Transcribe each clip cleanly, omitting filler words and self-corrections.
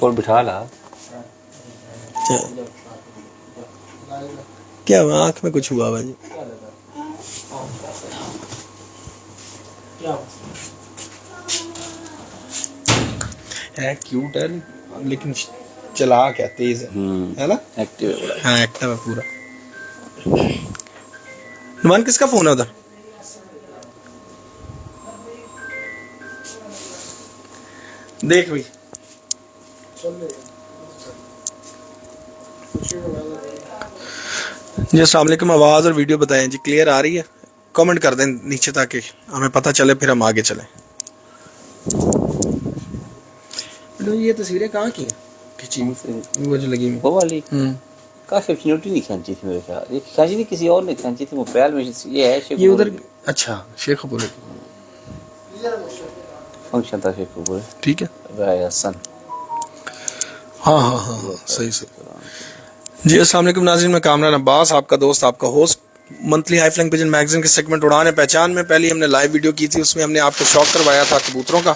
اور بٹھا لا. کیا ہوا آنکھ میں کچھ ہوا بھائی؟ ہے کیوٹ ہے لیکن چلا کیا تیز ہے نا. ایکٹیو ہے بڑا. ہاں ایکٹیو ہے پورا. نمان کس کا فون ہے ادھر؟ دیکھ بھائی. جی السلام علیکم. آواز اور ویڈیو بتائیں جی کلیئر آ رہی ہے؟ کامنٹ کر دیں نیچے تاکہ ہمیں پتہ چلے پھر ہم آگے چلیں. یہ تصویریں کہاں کی ہیں کھینچی وہ جو لگی وہ والی کافی چنوٹی نہیں کھینچی تھی میرے خیال. یہ کھینچی تھی کسی اور نے کھینچی تھی موبائل میں. یہ ہے شیخ یہ ادھر. اچھا شیخ پور فنکشن تھا شیخ پور. ٹھیک ہے. رائے حسن. ہاں ہاں ہاں صحیح صحیح. جی السلام علیکم ناظرین. میں کامران عباس آپ کا دوست آپ کا host. Monthly high flying Pigeon magazine کے سیگمنٹ اڑان پہچان میں پہلی ہم نے لائیو ویڈیو کی تھی. اس میں ہم نے آپ کو شوق کروایا تھا کبوتروں کا.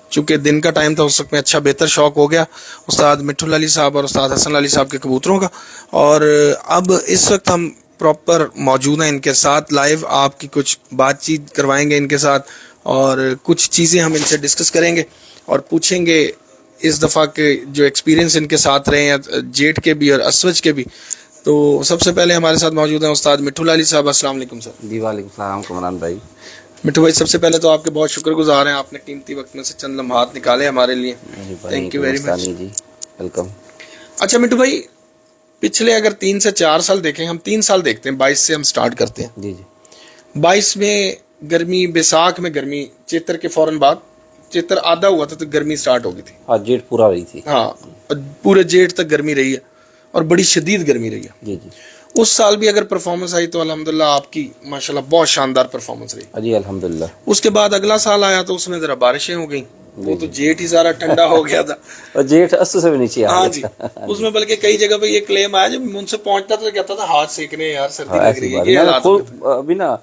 چونکہ دن کا ٹائم تھا اس وقت میں اچھا بہتر شوق ہو گیا استاد مٹھو علی صاحب اور استاد حسن علی صاحب کے کبوتروں کا. اور اب اس وقت ہم پراپر موجود ہیں ان کے ساتھ لائیو. آپ کی کچھ بات چیت کروائیں گے ان کے ساتھ اور کچھ چیزیں ہم ان سے ڈسکس کریں گے اور پوچھیں گے اس دفعہ کے جو ایکسپیرینس ان کے ساتھ رہے ہیں جیٹ کے بھی اور اسوج کے بھی. تو سب سے پہلے ہمارے ساتھ موجود ہیں استاد مٹھو علی صاحب. السلام علیکم سر. جی وعلیکم السلام کمران بھائی. مٹھو بھائی سب سے پہلے تو آپ کے بہت شکر گزار ہیں. آپ نے قیمتی وقت میں سے چند لمحات نکالے ہمارے لیے. Thank you very much. جی ویلکم. اچھا مٹھو بھائی پچھلے اگر 3 سے 4 سال دیکھیں, ہم 3 سال دیکھتے ہیں, 22 سے ہم سٹارٹ کرتے ہیں. جی جی 22 میں گرمی, بیساکھ میں گرمی, چیتر کے فوراً بعد چیتر آدھا ہوا تھا تو گرمی سٹارٹ ہو گئی تھی. ہاں جیٹ پورا رہی تھی. ہاں پورے جیٹ تک گرمی رہی ہے اور بڑی شدید گرمی رہی ہے. جی جی اس سال بھی اگر پرفارمنس آئی تو الحمدللہ آپ کی ماشاءاللہ بہت شاندار پرفارمنس رہی. جی الحمدللہ. اس کے بعد اگلا سال آیا تو اس میں ذرا بارشیں ہو گئیں. وہ تو جیٹ ہی سارا ٹھنڈا ہو گیا تھا اور جیٹ اصل سے بھی نیچے آ گیا. ہاں جی اس میں بلکہ کئی جگہ پہ یہ کلیم آیا جب ان سے پہنچتا تو کہتا تھا ہاتھ سیکنے یار سردی لگ رہی ہے. یہ حالات ابھی نا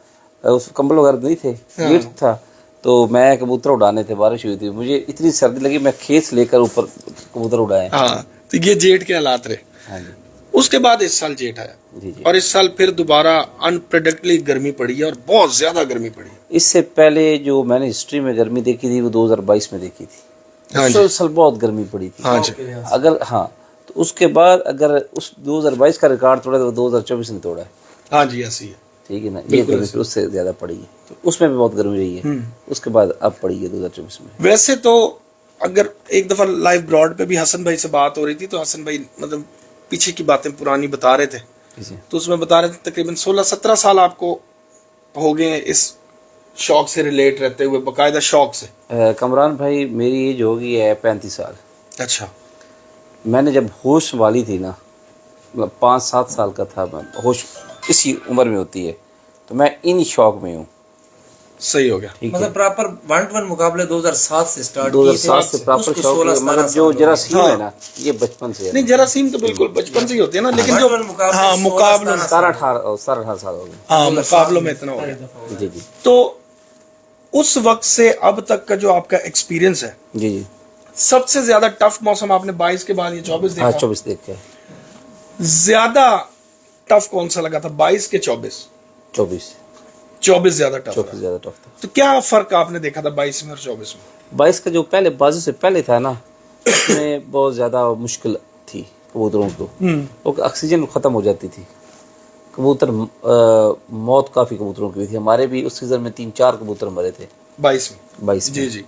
کمبل وغیرہ نہیں تھے, جیٹ تھا تو میں کبوتر اڑانے تھے, بارش ہوئی تھی, مجھے اتنی سردی لگی میں کھیت لے کر اوپر کبوتر اڑائے. ہاں تو یہ جیٹ کے حالات رہے. ہاں جی. اس کے بعد اس سال جیٹ آیا جی جی اور اس سال پھر دوبارہ انپریڈکٹلی گرمی پڑی ہے اور بہت زیادہ گرمی پڑی ہے. اس سے پہلے جو میں نے ہسٹری میں گرمی دیکھی تھی وہ 2022 میں دیکھی تھی. اس سال بہت گرمی پڑی تھی. ہاں جی اگر ہاں تو اس کے بعد اگر اس 2022 کا ریکارڈ توڑا تو 2024 نے توڑا ہے. ہاں جی ایسی ہے. ٹھیک ہے نا. یہ گرمی اس سے زیادہ پڑی ہے تو اس میں بھی بہت گرمی رہی ہے. اس کے بعد اب پڑی ہے 2024 میں. ویسے تو اگر ایک دفعہ لائیو براڈ پہ بھی حسن بھائی سے بات ہو رہی تھی تو حسن بھائی مطلب پیچھے کی باتیں پرانی بتا رہے تھے تو اس میں بتا رہے تھے تقریباً 16-17 سال آپ کو ہو گئے ہیں اس شوق سے ریلیٹ رہتے ہوئے, باقاعدہ شوق سے. کمران بھائی میری ایج ہو گئی ہے 35 سال. اچھا. میں نے جب ہوش والی تھی نا 5-7 سال کا تھا, میں ہوش اسی عمر میں ہوتی ہے تو میں ان شوق میں ہوں. صحیح ہو گیا. مطلب پراپر 1-1 مقابلے 2007 سے سٹارٹ کیے 2007 سے پراپر شوق ہے. مگر جو جراثیم ہے نا یہ بچپن سے ہے. نہیں جراثیم تو بالکل بچپن سے ہی ہوتے ہیں نا, لیکن جو ہاں مقابلوں 17-18 سال ہو گئے. ہاں مقابلوں میں اتنا ہو گیا. جی جی. تو اس وقت سے اب تک کا جو آپ کا ایکسپیرینس ہے جی جی سب سے زیادہ ٹف موسم آپ نے 22 کے بعد یہ 24 دیکھا. 24 دیکھ کے زیادہ ٹف کون سا لگا تھا 22 کے 24 زیادہ ٹف 24 زیادہ ٹف تھا. تو کیا فرق آپ نے دیکھا تھا 22 میں اور 24 میں؟ 22 کا جو پہلے بازو سے پہلے تھا نا اس میں بہت زیادہ مشکل تھی کبوتروں کو. وہ آکسیجن ختم ہو جاتی تھی. کبوتر موت کافی کبوتروں کی ہوئی تھی. ہمارے بھی اس سیزن میں 3-4 کبوتر مرے تھے 22 میں. جی جی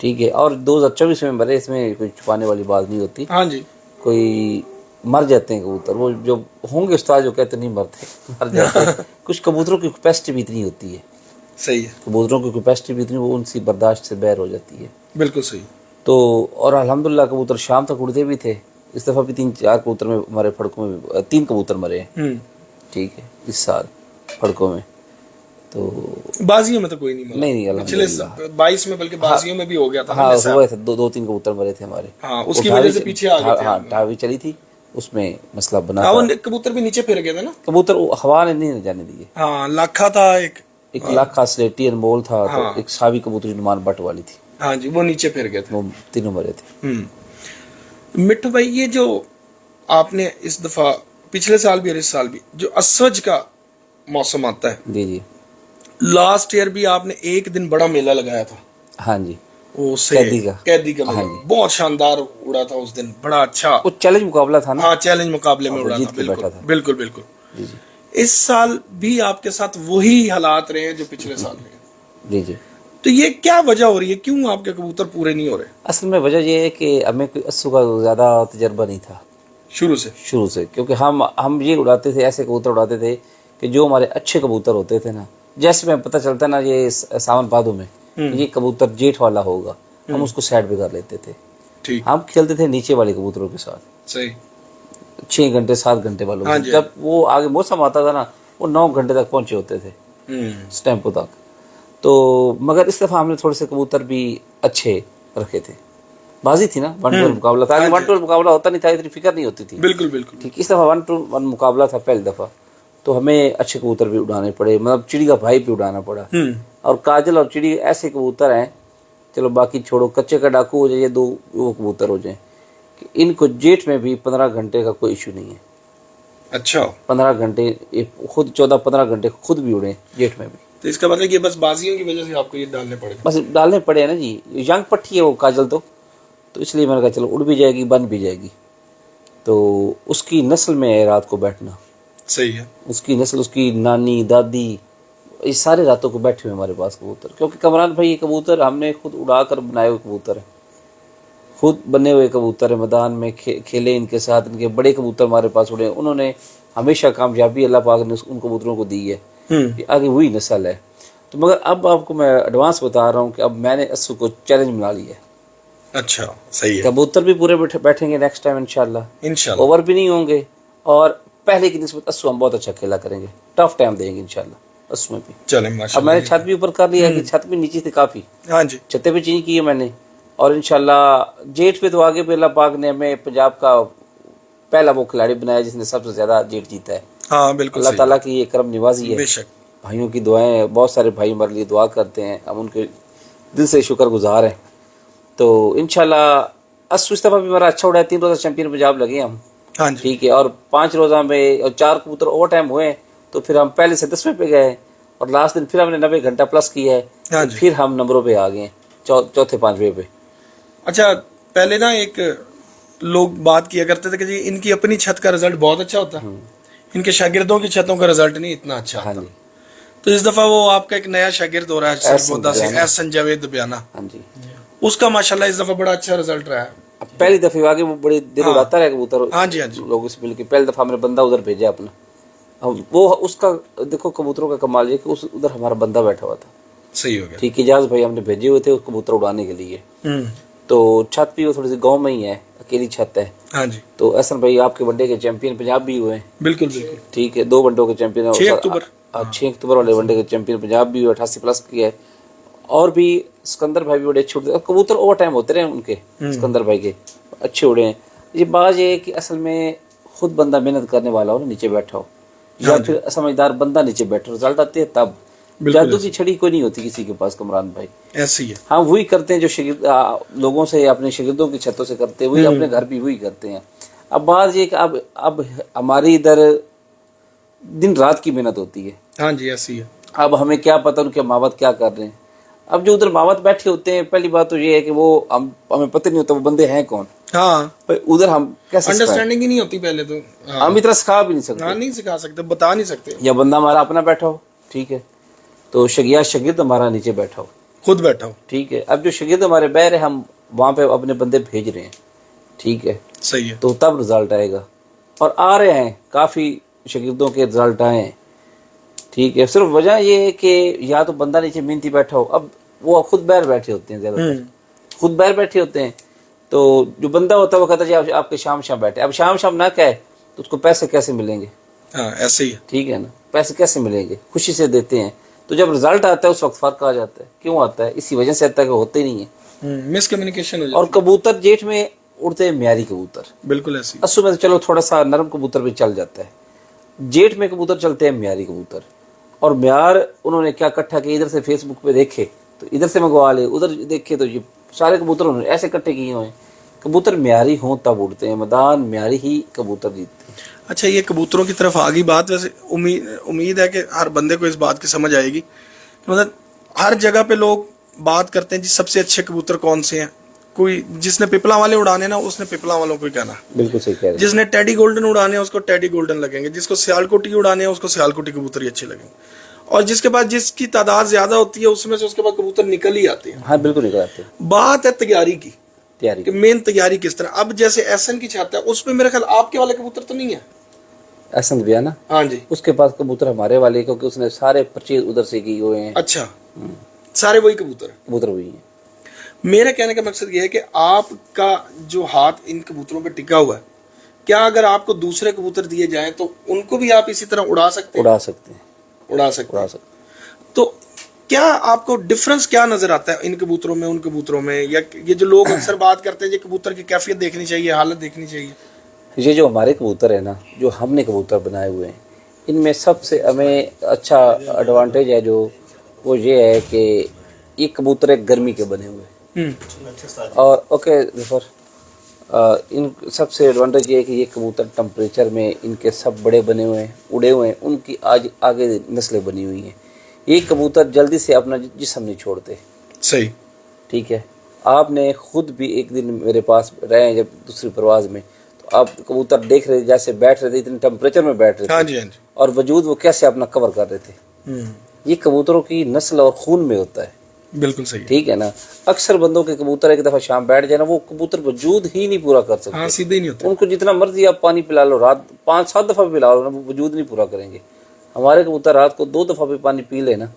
ٹھیک ہے. اور 2024 میں مرے, اس میں کوئی چھپانے والی بات نہیں ہوتی. ہاں جی کوئی مر جاتے ہیں کبوتر, وہ جو ہوں گے استاد جو کہتے نہیں مرتے, مر جاتے ہیں. کچھ کبوتروں کی کیپیسٹی بھی اتنی ہوتی ہے. صحیح ہے. کبوتروں کی کیپیسٹی بھی اتنی, وہ ان سی برداشت سے باہر ہو جاتی ہے. بالکل صحیح. تو اور الحمدللہ کبوتر شام تک اڑتے بھی تھے. اس دفعہ بھی 3-4 کبوتر میں ہمارے پھڑکوں میں 3 کبوتر مرے ہیں. ٹھیک ہے اس سال پھڑکوں میں. تو بازیوں میں تو کوئی نہیں مرا. نہیں پچھلے 22 میں بلکہ بازیوں میں بھی ہو گیا تھا. ہاں ہوئے تھے 2-3 کبوتر مرے تھے ہمارے. ہاں اس کی وجہ سے پیچھے آ گئے تھے. ہاں ٹاوی چلی تھی اس میں مسئلہ بنا تھا. کبوتر بھی نیچے پھر گئے تھے نا. کبوتر ہوا نے نہیں جانے دیے. ہاں لاکھا تھا ایک لاکھا سلیٹی انمول تھا تو ایک ساوی کبوتری نمان بٹ والی تھی. ہاں جی وہ نیچے پھر گئے تھے. وہ تینوں مرے تھے. मिट्ठू भाई, ये जो आपने इस दफा, पिछले साल भी और इस साल भी, जो असवज का मौसम आता है, जी जी लास्ट ईयर भी आपने एक दिन बड़ा मेला लगाया था, हाँ जी, वो कैदी का। मेला, हाँ जी। बहुत शानदार उड़ा था उस दिन, बड़ा अच्छा। वो चैलेंज मुकाबला था ना। हाँ, चैलेंज मुकाबले में वो उड़ा जीत था, के बैठा बिल्कुल था। बिल्कुल बिल्कुल। जी जी इस साल भी आपके साथ वही हालात रहे हैं जो पिछले साल रहे। जी जी। तो ये क्या वजह हो रही है, क्यों आपके कबूतर पूरे नहीं हो रहे असल में वजह ये है कि हमें कोई अस्सू का ज़्यादा तजर्बा नहीं था शुरू से? शुरू से, क्योंकि हम ये उड़ाते थे, ऐसे कबूतर उड़ाते थे कि जो हमारे अच्छे कबूतर होते थे ना, जैसे में पता चलता ना ये सावन भादों में ये कबूतर जेठ वाला होगा, हम उसको साइड पे कर लेते थे। ठीक, हम खेलते थे नीचे वाले कबूतरों के साथ, सही। 6 घंटे 7 घंटे वालों हाँ से। जी। जब वो आगे मौसम आता था ना, वो 9 घंटे तक पहुंचे होते थे उस टेम्पो तक। तो मगर इस दफ़ा हमने थोड़े से कबूतर भी अच्छे रखे थे, बाजी थी ना, 1-2 मुकाबला था। आगे 1-2 मुकाबला होता नहीं था, इतनी फिक्र नहीं होती थी। बिल्कुल बिल्कुल। ठीक, इस दफ़ा 1-1 मुकाबला था पहली दफ़ा, तो हमें अच्छे कबूतर भी उड़ाने पड़े, मतलब चिड़ी का भाई भी उड़ाना पड़ा। और काजल और चिड़ी ऐसे कबूतर हैं, चलो बाकी छोड़ो, कच्चे का डाकू हो जाए या 2 वो कबूतर हो जाए, कि इनको जेठ में भी 15 घंटे का कोई इशू नहीं है। अच्छा, 15 घंटे खुद 14-15 घंटे खुद भी उड़े जेठ में भी। तो इसका मतलब ये बस बाजियों की वजह से आपको ये डालने पड़े। बस डालने पड़े हैं ना जी, यंग पट्टी है वो काजल, तो इसलिए मैंने कहा चलो उड़ भी जाएगी, बन भी जाएगी। तो उसकी नस्ल में है रात को बैठना, सही है। उसकी नस्ल, उसकी नानी दादी, ये सारे रातों को बैठे हुए हमारे पास कबूतर। क्योंकि कमरान भाई ये कबूतर हमने खुद उड़ा कर बनाए हुए कबूतर हैं, खुद बने हुए कबूतर है। मैदान में खेले इनके साथ, इनके बड़े कबूतर हमारे पास उड़े, उन्होंने हमेशा कामयाबी अल्लाह पाक ने उन कबूतरों को दी है। आगे वही नस्ल है। तो मगर अब आपको मैं एडवांस बता रहा हूँ कि अब मैंने अस्सू को चैलेंज बना लिया है। अच्छा, सही है। कबूतर भी पूरे बैठेंगे नेक्स्ट टाइम इंशाल्लाह, ओवर भी नहीं होंगे, और पहले की निस्बत अस्सू हम बहुत अच्छा खेला करेंगे, टफ टाइम देंगे इंशाल्लाह अस्सू में भी। चलें अब माशाल्लाह। मैंने छत भी ऊपर कर लिया है, कि छत भी नीचे थी काफ़ी, हाँ जी, छतें भी चेंज की है मैंने। और इंशाल्लाह जेठ पे तो आगे पे अल्लाह पाक ने हमें पंजाब का पहला वो खिलाड़ी बनाया जिसने सबसे ज़्यादा जेठ जीता है। हाँ बिल्कुल अल्लाह सही। ताला की ये करम निवाजी है, बेशक। भाइयों की दुआएं, बहुत सारे भाई हमारे लिए दुआ करते हैं, हम उनके दिल से शुक्रगुजार हैं। तो इंशाल्लाह अस्सू इस दफ़ा भी हमारा अच्छा उड़ा है, 3 रोज़ा चैंपियन पंजाब लगे हम। हाँ जी, ठीक है, और 5 रोज़ा में और 4 कबूतर ओवर टाइम हुए, तो फिर हम पहले से 10वें पे गए, और लास्ट दिन फिर हमने 90 घंटा प्लस किया है, हाँ तो जी। फिर हम नंबरों पे आ गए, चौथे 5वें पे। अच्छा, पहले ना एक लोग बात किया करते थे कि जी इनकी अपनी छत का रिजल्ट बहुत अच्छा होता है, इनके शागिर्दों की छतों का रिजल्ट नहीं इतना अच्छा हाँ होता। जी, तो इस दफा वो आपका एक नया शागिर्द हो रहा है सरबोदा से, एहसन जावेद बयाना, हाँ जी। उसका माशाल्लाह इस दफा बड़ा अच्छा रिजल्ट रहा है। अब पहली दफ़े आगे वो बड़े दिन उड़ाता रहा कबूतर, हाँ जी, हाँ जी। लोगों से मिलके पहली दफ़ा हमने बंदा उधर भेजा अपना। अब वो उसका देखो कबूतरों का कमाल ये कि उस उधर हमारा बंदा बैठा हुआ था। सही हो गया। ठीक है, इजाज भाई हमने भेजे हुए थे उस कबूतर उड़ाने के लिए। तो छत भी वो थोड़ी सी गाँव में ही है, अकेली छत है। हाँ जी, तो एहसन भाई आपके वनडे के चैंपियन पंजाब भी हुए हैं। बिल्कुल बिल्कुल। ठीक है, 2 वनडों के चैंपियन 6 अक्टूबर 6 अक्टूबर वाले वनडे के चैंपियन पंजाब भी हुए, 88 प्लस किया है। और भी सिकंदर भाई भी बड़े अच्छे उड़ते, कबूतर ओवर टाइम होते रहे उनके, सिकंदर भाई के अच्छे उड़े हैं। ये बात ये है कि असल में खुद बंदा मेहनत करने वाला हो ना, नीचे बैठा हो, या फिर समझदार बंदा नीचे बैठा, रिजल्ट आते हैं तब। जादू की छड़ी कोई नहीं होती किसी के पास कमरान भाई, ऐसे ही है। हाँ वही करते हैं जो लोगों से, अपने शागिर्दों की छतों से करते हैं, वही अपने घर भी वही करते हैं। अब बात ये कि अब हमारी इधर दिन रात की मेहनत होती है। हाँ जी, ऐसे ही है। अब हमें क्या पता उनके माँ बाप क्या कर रहे हैं। अब जो उधर माँ बाप बैठे होते हैं, पहली बात तो ये है कि वो हमें पता नहीं होता वो बंदे हैं कौन। हाँ, भाई उधर हम कैसे अंडरस्टैंडिंग ही नहीं होती पहले तो। हाँ, हम इतना सिखा भी नहीं सकते, हाँ, नहीं सिखा सकते, बता नहीं सकते। या बंदा हमारा अपना बैठा हो, ठीक है, तो शागिर्द हमारा नीचे बैठा हो, खुद बैठा हो, ठीक है। अब जो शागिर्द हमारे बैर है, हम वहाँ पे अपने बंदे भेज रहे हैं, ठीक है, सही है। तो तब रिजल्ट आएगा। और आ रहे हैं, काफ़ी शागिर्दों के रिजल्ट आए हैं, ठीक है। सिर्फ वजह ये है कि या तो बंदा नीचे मेहनती बैठा हो, अब वो खुद बैर बैठे होते हैं, ज़्यादातर खुद बैर बैठे होते हैं। तो जो बंदा होता है वो कहता है जी आपके शाम बैठे, अब शाम ना कहे तो उसको पैसे कैसे मिलेंगे? हाँ, ऐसे ही है। ठीक है ना, पैसे कैसे मिलेंगे? खुशी से देते हैं। तो जब रिजल्ट आता है उस वक्त फर्क आ जाता है। क्यों आता है? इसी वजह से आता है कि होते नहीं है, मिसकम्युनिकेशन हो जाती और कबूतर जेठ में उड़ते हैं म्यारी कबूतर, है। बिल्कुल ऐसे ही। अस्सू में तो चलो थोड़ा सा नरम कबूतर भी चल जाता है, जेठ में कबूतर चलते हैं म्यारी कबूतर। और म्यार उन्होंने क्या इकट्ठा किया, इधर से फेसबुक पे देखे तो इधर से मंगवा ले, उधर देखे तो ये सारे कबूतर उन्होंने ऐसे इकट्ठे किए हुए हैं कबूतर म्यारी हों तब उड़ते हैं, मैदान म्यारी ही कबूतर जीतते हैं। अच्छा, ये कबूतरों की तरफ आ गई बात। वैसे उम्मीद है कि हर बंदे को इस बात की समझ आएगी कि मतलब हर जगह पे लोग बात करते हैं जी सबसे अच्छे कबूतर कौन से हैं। कोई जिसने पिपला वाले उड़ाने ना उसने पिपला वालों को ही कहना, बिल्कुल सही कह रहे हैं। जिसने टेडी गोल्डन उड़ाने हैं उसको टेडी गोल्डन लगेंगे, जिसको सियालकोटी उड़ाने हैं उसको सियालकोटी कबूतर ही अच्छे लगेंगे, और जिसके पास जिसकी तादाद ज्यादा होती है उसमें से उसके पास कबूतर निकल ही आते हैं। हाँ बिल्कुल निकल आते हैं। बात है तैयारी की तैयारी कि मेन तैयारी किस तरह। अब जैसे एसएन की छाता है उसमें मेरे ख्याल आपके वाले कबूतर तो नहीं है। एहसन भी है ना, हाँ जी, उसके पास कबूतर हमारे वाले, क्योंकि उसने सारे परचेज उधर से किए हुए हैं। अच्छा, सारे वही कबूतर है। कबूतर वही हैं। मेरे कहने का मकसद ये है कि आपका जो हाथ इन कबूतरों पे टिका हुआ है, क्या अगर आपको दूसरे कबूतर दिए जाएं तो उनको भी आप इसी तरह उड़ा सकते हैं? उड़ा सकते हैं, उड़ा सकते उड़ा हैं। सकते हैं। तो क्या आपको डिफरेंस क्या नजर आता है इन कबूतरों में उन कबूतरों में? या ये जो लोग अक्सर बात करते हैं ये कबूतर की कैफियत देखनी चाहिए, हालत देखनी चाहिए। ये जो हमारे कबूतर है ना, जो हमने कबूतर बनाए हुए हैं, इनमें सबसे हमें अच्छा एडवांटेज है जो वो ये है कि ये कबूतर एक गर्मी के बने हुए हैं। और ओके रिफर इन सबसे एडवांटेज ये है कि ये कबूतर टेम्परेचर में इनके सब बड़े बने हुए हैं, उड़े हुए हैं, उनकी आज आगे नस्लें बनी हुई हैं। ये कबूतर जल्दी से अपना जिस्म नहीं छोड़ते। सही, ठीक है। आपने खुद भी एक दिन मेरे पास रहे हैं जब दूसरी परवाज में, तो आप कबूतर देख रहे थे जैसे बैठ रहे थे, इतने टेम्परेचर में बैठ रहे थे। हाँ जी, हाँ जी। और वजूद वो कैसे अपना कवर कर रहे थे। ये कबूतरों की नस्ल और खून में होता है। बिल्कुल सही। ठीक है ना। अक्सर बंदों के कबूतर एक दफा शाम बैठ जाए ना, वो कबूतर वजूद ही नहीं पूरा कर सकते। हाँ, सीधे ही नहीं होते। उनको जितना मर्जी आप पानी पिला लो, रात 5-7 दफा भी पिला लो ना, वो वजूद नहीं पूरा करेंगे। हमारे कबूतर रात को 2 दफा भी पानी पी ले ना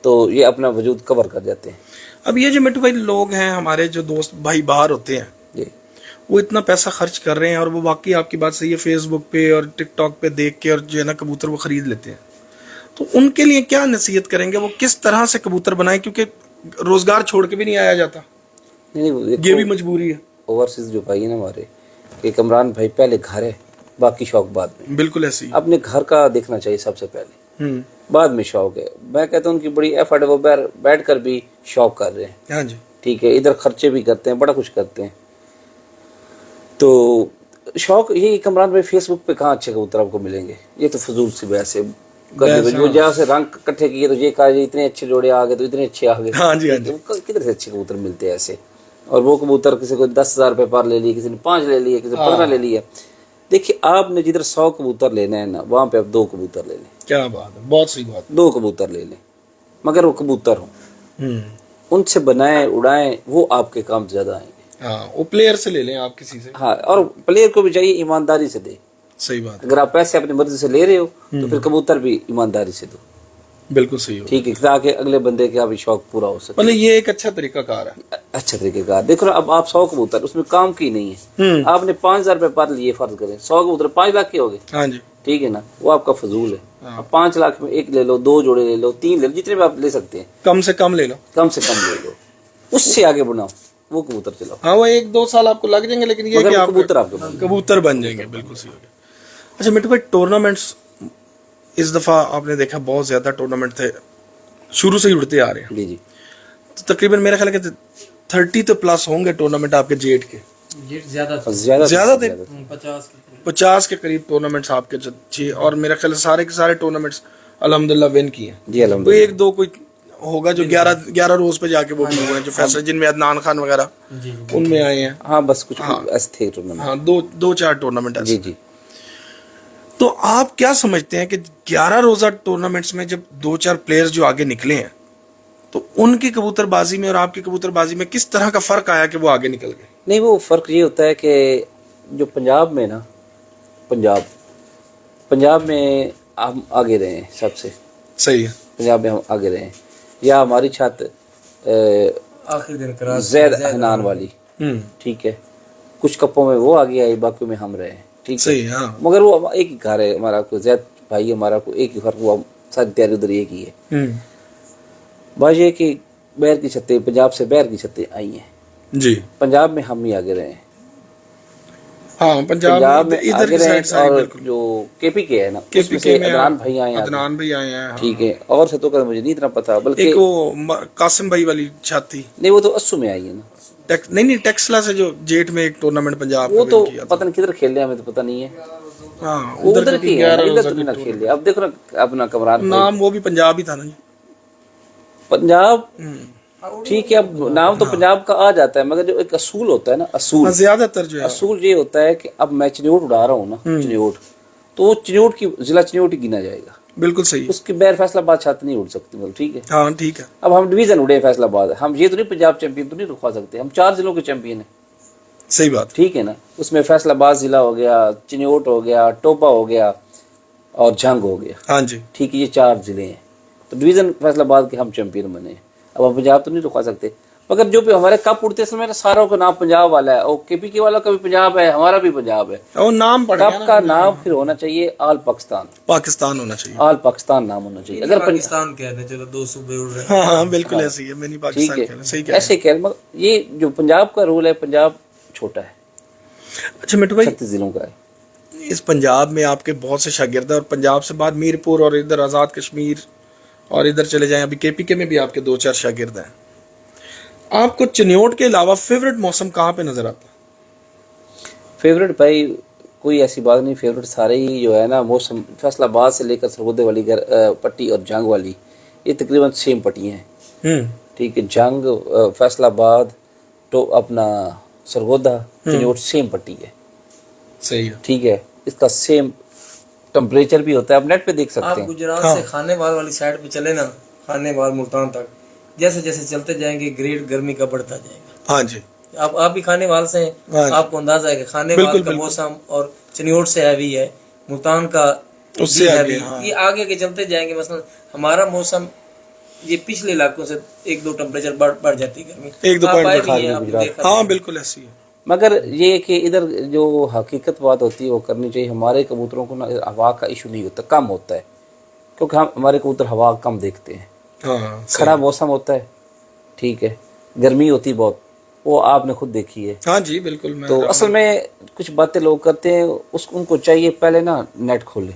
तो ये अपना वजूद कवर कर जाते हैं। अब ये जो मिट्टू भाई लोग हैं हमारे जो दोस्त भाई बाहर होते हैं, जी वो इतना पैसा खर्च कर रहे हैं और वो वाकई आपकी बात सही है, फेसबुक पे और टिकटॉक पे देख के और जो है ना कबूतर वो खरीद लेते हैं। तो उनके लिए क्या नसीहत करेंगे, वो किस तरह से कबूतर बनाए? क्योंकि रोजगार छोड़ के भी नहीं आया जाता, नहीं ये भी मजबूरी है। ओवरसीज जो भाई है ना हमारे, एक इमरान भाई पहले घर है, बाकी शौक बाद में। बिल्कुल ऐसी। अपने घर का देखना चाहिए सबसे पहले, बाद में शौक है। मैं कहता हूँ उनकी बड़ी एफर्ट है, वो बैठ कर भी शौक कर रहे हैं। हाँ जी, ठीक है, इधर खर्चे भी करते हैं, बड़ा कुछ करते हैं। तो शौक यही कमरान भाई, फेसबुक पे कहाँ अच्छे कबूतर आपको मिलेंगे? ये तो फजूल सी बहस है। वो जहाँ से रंग इकट्ठे किए तो ये कहा इतने अच्छे जोड़े आ गए तो इतने अच्छे आ गए। हाँ जी, हाँ जी। तो किधर से अच्छे कबूतर मिलते हैं ऐसे? और वो कबूतर किसी को 10,000 रुपये पर ले लिए, किसी ने 5 ले लिए, किसी ने 15 ले लिए। देखिए आपने जिधर 100 कबूतर लेना है ना, वहां पे आप 2 कबूतर ले लें। क्या बात है, बहुत सही बात। 2 कबूतर ले लें, मगर वो कबूतर हो, उनसे बनाएं, उड़ाएं, वो आपके काम ज्यादा आएंगे। हाँ, वो प्लेयर से ले लें आप किसी से। हाँ, और प्लेयर को भी चाहिए ईमानदारी से दे। सही बात है, अगर आप पैसे अपनी मर्जी से ले रहे हो तो फिर कबूतर भी ईमानदारी से दो। बिल्कुल सही हो। ठीक है, ताकि अगले बंदे का भी शौक पूरा हो सके। मतलब ये एक अच्छा तरीका कार है। अच्छा तरीके का देखो ना, अब आप 100 कबूतर, उसमें काम की नहीं है। आपने 5,000 रुपये पर लिए, फर्ज करें 100 कबूतर 5 लाख के हो गए। हाँ जी, ठीक है ना, वो आपका फजूल है। अब 5 लाख में 1 ले लो, 2 जोड़े ले लो, 3 ले लो, जितने भी आप ले सकते हैं, कम से कम ले लो, कम से कम ले लो, उससे आगे बनाओ, वो कबूतर चलाओ। हाँ, वो 1-2 साल आपको लग जाएंगे, लेकिन ये मगर कि वो आप कबूतर आपके बन कबूतर बन जाएंगे। बिल्कुल सही हो गया। अच्छा मिट्टू भाई, टूर्नामेंट्स इस दफा आपने देखा बहुत ज्यादा टूर्नामेंट थे, शुरू से ही उड़ते आ रहे हैं। जी जी। तो तकरीबन मेरा ख्याल है कि 30 तो प्लस होंगे टूर्नामेंट आपके जेट के। ज्यादा ज्यादा थे, 50 के करीब टूर्नामेंट्स आपके जी। और मेरा ख्याल है सारे के सारे टूर्नामेंट्स अल्हम्दुलिल्लाह विन किए हैं जी। तो अल्हम्दुलिल्लाह। 1-2 कोई होगा जो 11 रोज पे जाके वो भी हुए हैं, जो फैसला जिनमें अदनान खान वगैरह उनमें आए हैं। हाँ बस कुछ ऐसे थे टूर्नामेंट। हाँ, 2-4 टूर्नामेंट जी जी। तो आप क्या समझते हैं कि 11 रोजा टूर्नामेंट्स में जब 2-4 प्लेयर्स जो आगे निकले हैं, तो उनकी कबूतरबाजी में और आपकी कबूतरबाजी में किस तरह का फर्क आया कि वो आगे निकल गए? नहीं, वो फर्क ये होता है कि जो पंजाब में ना, पंजाब में हम आगे रहे हैं सबसे। सही है, पंजाब में हम आगे रहे हैं। या हमारी छत आखिरी दिन करा जैद हनान वाली, ठीक है, कुछ कप्पों में वो आगे आई, बाकी में हम रहे हैं। ठीक सही है, है। हाँ, मगर वो एक ही घर है हमारा, को जैद भाई हमारा को एक ही फर्क हुआ, सारी तैयारी उधर एक ही है। बात ये कि बैर की छतें, पंजाब से बैर की छतें आई हैं जी। पंजाब में, हम ही आगे रहे हैं। हाँ, पंजाब में इधर की साइड से और जो केपी के है ना, उसमें से अदनान भाई आए हैं। अदनान भाई आए हैं। ठीक है, और से तो कर मुझे नहीं इतना पता, बल्कि एक वो कासिम भाई वाली छत थी। नहीं, वो तो अस्सू में आई है ना। नहीं टेक्सला से जो जेठ में एक टूर्नामेंट पंजाब वो का तो win किया था। पता नहीं किधर खेल रहे हैं, हमें तो पता नहीं है। हाँ वो उधर उधर की है, इधर तो भी ना खेल रहे। अब देखो ना अपना कमरान भाई, नाम वो भी पंजाब ही था ना जी। पंजाब ठीक है, अब नाम तो पंजाब का आ जाता है, मगर जो एक असूल होता है ना, असूल ज्यादातर जो है असूल ये होता है कि अब मैं चिन्योट उड़ा रहा हूँ ना, चिन्योट, तो वो चिन्योट की जिला चिन्योट ही गिना जाएगा, बिल्कुल सही। उसके बगैर फैसलाबाद छात्र नहीं उड़ सकती, मतलब ठीक है। हाँ ठीक है, अब हम डिवीजन उड़े फैसलाबाद, हम ये तो नहीं पंजाब चैंपियन तो नहीं रुकवा सकते, हम 4 जिलों के चैंपियन है, सही बात। ठीक है ना। उसमें फैसलाबाद जिला हो गया, चिन्योट हो गया, टोपा हो गया और झंग हो गया, हाँ जी, ठीक है, ये 4 जिले हैं, तो डिवीजन फैसलाबाद के हम चैंपियन बने हैं। अब हम पंजाब तो नहीं रुकवा सकते, मगर जो भी हमारे कप उड़ते समय सारों का नाम पंजाब वाला है, और केपीके वाला का भी पंजाब है, हमारा भी पंजाब है। वो नाम पड़ गया कप ना, का नाम फिर होना चाहिए आल पाकिस्तान, पाकिस्तान होना चाहिए। आल पाकिस्तान नाम होना चाहिए। अगर पाकिस्तान कहते हैं, चलो 2 सूबे उड़ रहे हैं। हाँ बिल्कुल ऐसे ही है, मैंने ठीक पाकिस्तान है, कहना सही कह ऐसे कह, मगर ये जो पंजाब का रूल है, पंजाब छोटा है, अच्छा मिट्टू भाई, 36 जिलों का है। इस पंजाब में आपके बहुत से शागिर्द हैं, और पंजाब से बाद मीरपुर और इधर आज़ाद कश्मीर और इधर चले जाएं, अभी केपीके में भी आपके 2-4 शागिर्द हैं। आपको चिन्योट के अलावा फेवरेट मौसम कहाँ पे नजर आता है? फेवरेट भाई कोई ऐसी बात नहीं, फेवरेट सारे ही जो है ना मौसम, फैसलाबाद से लेकर सरगोदे वाली पट्टी और जंग वाली, ये तकरीबन सेम पट्टियाँ हैं, ठीक है। जंग, फैसलाबाद, तो अपना सरगोदा, चिन्योट सेम पट्टी है, सही है, ठीक है। इसका सेम टेम्परेचर भी होता है, आप नेट पे देख सकते आप हैं। गुजरात से खानेवाल वाली साइड पे चले ना, खानेवाल मुल्तान तक, जैसे जैसे चलते जाएंगे ग्रेड गर्मी का बढ़ता जाएगा। हाँ जी, आप भी खानेवाल से हाँ हैं, जी। आपको अंदाजा है कि खानेवाल का मौसम और चिन्योट से हैवी है, मुल्तान का उससे भी आगे, हैवी, हाँ। ये आगे के चलते जाएंगे। मसलन हमारा मौसम ये पिछले इलाकों से 1-2 टेम्परेचर बढ़ जाती है गर्मी, 1-2 आप पॉइंट आए बढ़ा भी हैं, आपने देखा हाँ भी है। बिल्कुल ऐसी है। मगर ये कि इधर जो हकीकत बात होती है वो करनी चाहिए। हमारे कबूतरों को ना हवा का इशू नहीं होता, कम होता है, क्योंकि हम हमारे कबूतर हवा कम देखते हैं। हाँ खराब मौसम होता है, ठीक है, गर्मी होती है बहुत, वो आपने खुद देखी है। हाँ जी बिल्कुल। मैं तो असल में कुछ बातें लोग करते हैं, उनको चाहिए पहले ना नेट खोलें,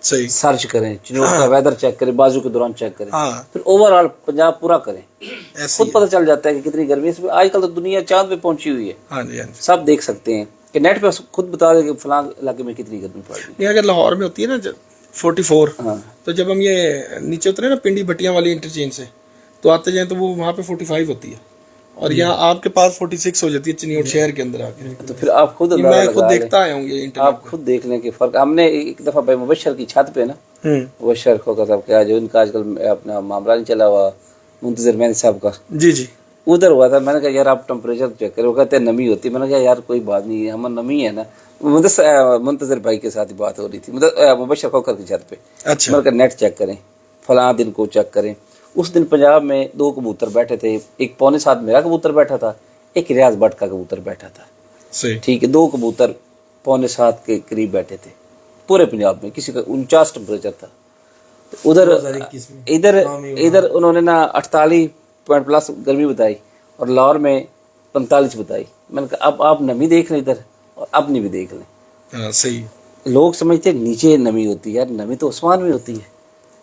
सही, सर्च करें, चिन्योट का वेदर चेक करें, बाजू के दौरान चेक करें, हाँ फिर ओवरऑल पंजाब पूरा करें, ऐसी खुद है। पता चल जाता है कि कितनी गर्मी है। इसमें आजकल तो दुनिया चांद पे पहुंची हुई है, हाँ जी, हाँ जी। सब देख सकते हैं कि नेट पे खुद बता दे कि फलां इलाके में कितनी गर्मी पड़ रही ये अगर लाहौर में होती है ना 44, है। हाँ, तो जब हम ये नीचे उतरे ना पिंडी भट्टियां वाली इंटरचेंज से, तो आते जाए तो वो वहाँ पे 45 होती है, और यहाँ आपके पास 46 हो जाती है चिन्योट शहर के अंदर आके। तो फिर आप खुद ये अंदाजा मैं खुद लगा लें, देखता आया हूँ ये इंटरनेट आप खुद देख लें कि फर्क। हमने एक दफा भाई मुबशर की छत पे ना, मुबशर खोका साहब का जो इनका आजकल अपना मामला नहीं चला हुआ, मुंतजर मेहंदी साहब का, जी जी, उधर हुआ था। मैंने कहा यार आप टेम्परेचर चेक करें, वो कहते हैं नमी होती है। मैंने कहा यार कोई बात नहीं है, हमारा नमी है ना। मुंतजर भाई के साथ ही बात हो रही थी, मतलब मुबशर खोकर की छत पे। अच्छा, मैंने कहा नेट चेक करें, फलां दिन को चेक करें। उस दिन पंजाब में 2 कबूतर बैठे थे, एक 6:45 मेरा कबूतर बैठा था, एक रियाज भट्ट का कबूतर बैठा था, सही, ठीक है। 2 कबूतर 6:45 के करीब बैठे थे पूरे पंजाब में, किसी का 49 टेम्परेचर था। तो उधर 2021 में इधर उन्होंने ना 48 पॉइंट प्लस गर्मी बताई, और लाहौर में 45 बताई। मैंने कहा अब आप नमी देख लें इधर, और अपनी भी देख लें। हाँ सही, लोग समझते हैं नीचे नमी होती है, यार नमी तो आसमान में होती है,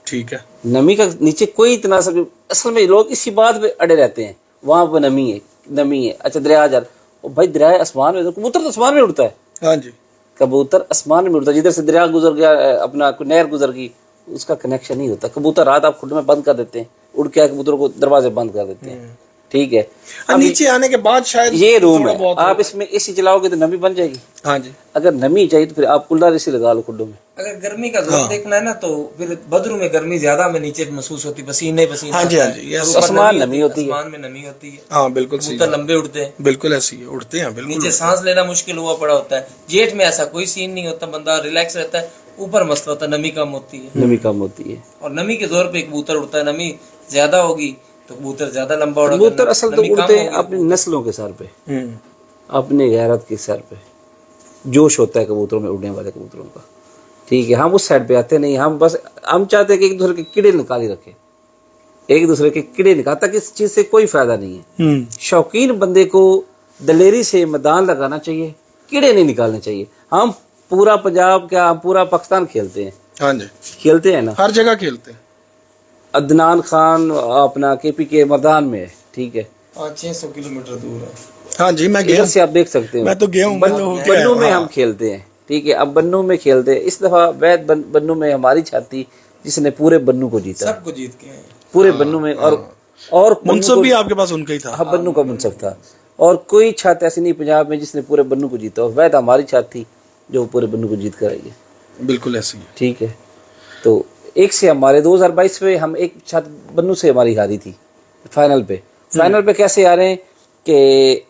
ठीक है, नमी का नीचे कोई इतना सब। असल में लोग इसी बात पे अड़े रहते हैं, वहां पर नमी है, नमी है। अच्छा दरिया जा, भाई दरिया आसमान में, तो कबूतर तो आसमान में उड़ता है, हाँ जी, कबूतर आसमान में उड़ता है। जिधर से दरिया गुजर गया, अपना कोई नहर गुजर गई, उसका कनेक्शन नहीं होता। कबूतर रात आप खुड में बंद कर देते हैं, उड़ के कबूतरों को दरवाजे बंद कर देते हैं, ठीक है। अब नीचे आने के बाद शायद ये रूम थोड़ा है, बहुत आप इसमें एसी चलाओगे तो नमी बन जाएगी। हाँ जी, अगर नमी चाहिए तो फिर आप कूलर एसी लगा लो खुडों में। अगर गर्मी का जोर देखना है ना, तो फिर बदरू में गर्मी ज्यादा में नीचे महसूस होती, पसीने पसीने। हाँ जी, हाँ जी, yes, ऊपर आसमान नमी होती है, आसमान में नमी होती है, हाँ बिल्कुल सही, कबूतर लंबे उड़ते हैं, बिल्कुल ऐसी है, उड़ते हैं बिल्कुल। नीचे सांस लेना मुश्किल हुआ पड़ा होता है। जेठ में ऐसा कोई सीन नहीं होता, बंदा रिलैक्स रहता है। ऊपर मसला होता है, नमी कम होती है, नमी कम होती है, और नमी के जोर पे कबूतर उड़ता है। नमी ज्यादा होगी तो कबूतर ज्यादा लंबा उड़ेगा। कबूतर असल तो नमी कम उड़ते हैं होगी अपनी नस्लों के सर पे, अपने गैरत के सर पे जोश होता है कबूतरों में, उड़ने वाले कबूतरों का, ठीक है। हम उस साइड पे आते नहीं, हम चाहते हैं कि एक दूसरे के कीड़े निकाली रखे, एक दूसरे के कीड़े निकाल, ताकि इस चीज से कोई फायदा नहीं है। शौकीन बंदे को दलेरी से मैदान लगाना चाहिए, कीड़े नहीं निकालने चाहिए। हम पूरा पंजाब क्या, हम पूरा पाकिस्तान खेलते हैं, हाँ जी, खेलते हैं ना, हर जगह खेलते हैं। अदनान खान अपना केपी के मैदान में है, ठीक है, हाँ 600 किलोमीटर दूर है। हाँ जी मैं गया इधर से आप देख सकते हो, मैं तो गया हूँ, मैं तो होके आया बन्नू हूँ। में हम खेलते हैं, ठीक है, अब बन्नू में खेलते हैं। इस दफा वैद बन्नू में हमारी छाती जिसने पूरे बन्नू को जीता, सबको जीत के हैं। पूरे बन्नू में। और बन्नू मुनसब को- भी आपके पास उनका ही था। हाँ, बन्नू का मुनसब था। और कोई छात ऐसी नहीं पंजाब में जिसने पूरे बन्नू को जीता। और वैद हमारी छात थी जो पूरे बन्नू को जीत कर आई है। बिल्कुल ऐसे ही। ठीक है, तो एक से हमारे 2022 में हम एक छात बन्नू से हमारी हारी थी फाइनल पे। फाइनल पे कैसे आ रहे हैं कि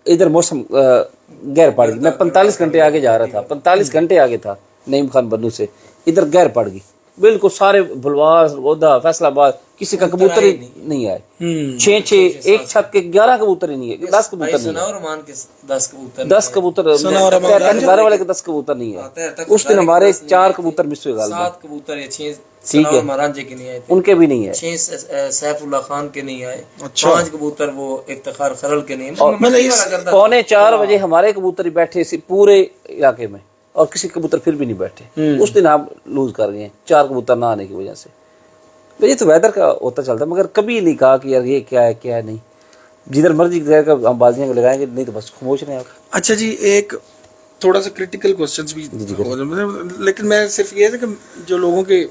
इधर मौसम गैर पड़ गई। मैं 45 घंटे आगे जा रहा था, 45 घंटे आगे था नईम खान बन्नू से, इधर गैर पड़ गई बिल्कुल। सारे भुलवास, ओदा, फैसलाबाद, किसी का कबूतर ही नहीं आए। 6 एक छत के 11 कबूतर ही नहीं है, 10 कबूतर नहीं है। सना और मान के 10 कबूतर 10 कबूतर, घर वाले के 10 कबूतर नहीं है। उस दिन हमारे 4 कबूतर मिस हुए, 7 कबूतर या 6 ठीक है, महाराजे के नहीं आए थे, उनके भी नहीं है। 6 सैफुल्लाह खान के नहीं आए, अच्छा। 5 कबूतर वो इफ्तिखार खरल के नहीं और आए। पौने 4 बजे हमारे कबूतर ही बैठे पूरे इलाके में, और किसी कबूतर फिर भी नहीं बैठे। उस दिन आप लूज कर गए 4 कबूतर ना आने की वजह से। तो ये तो वेदर का होता चलता है, मगर कभी नहीं कहा कि यार ये क्या है क्या है। नहीं, जिधर मर्जी हम बाजियां लगाएंगे, नहीं तो बस खामोश रहे आप। अच्छा जी, एक थोड़ा सा क्रिटिकल क्वेश्चंस भी हो रहे हैं, लेकिन मैं सिर्फ ये है कि जो लोगों के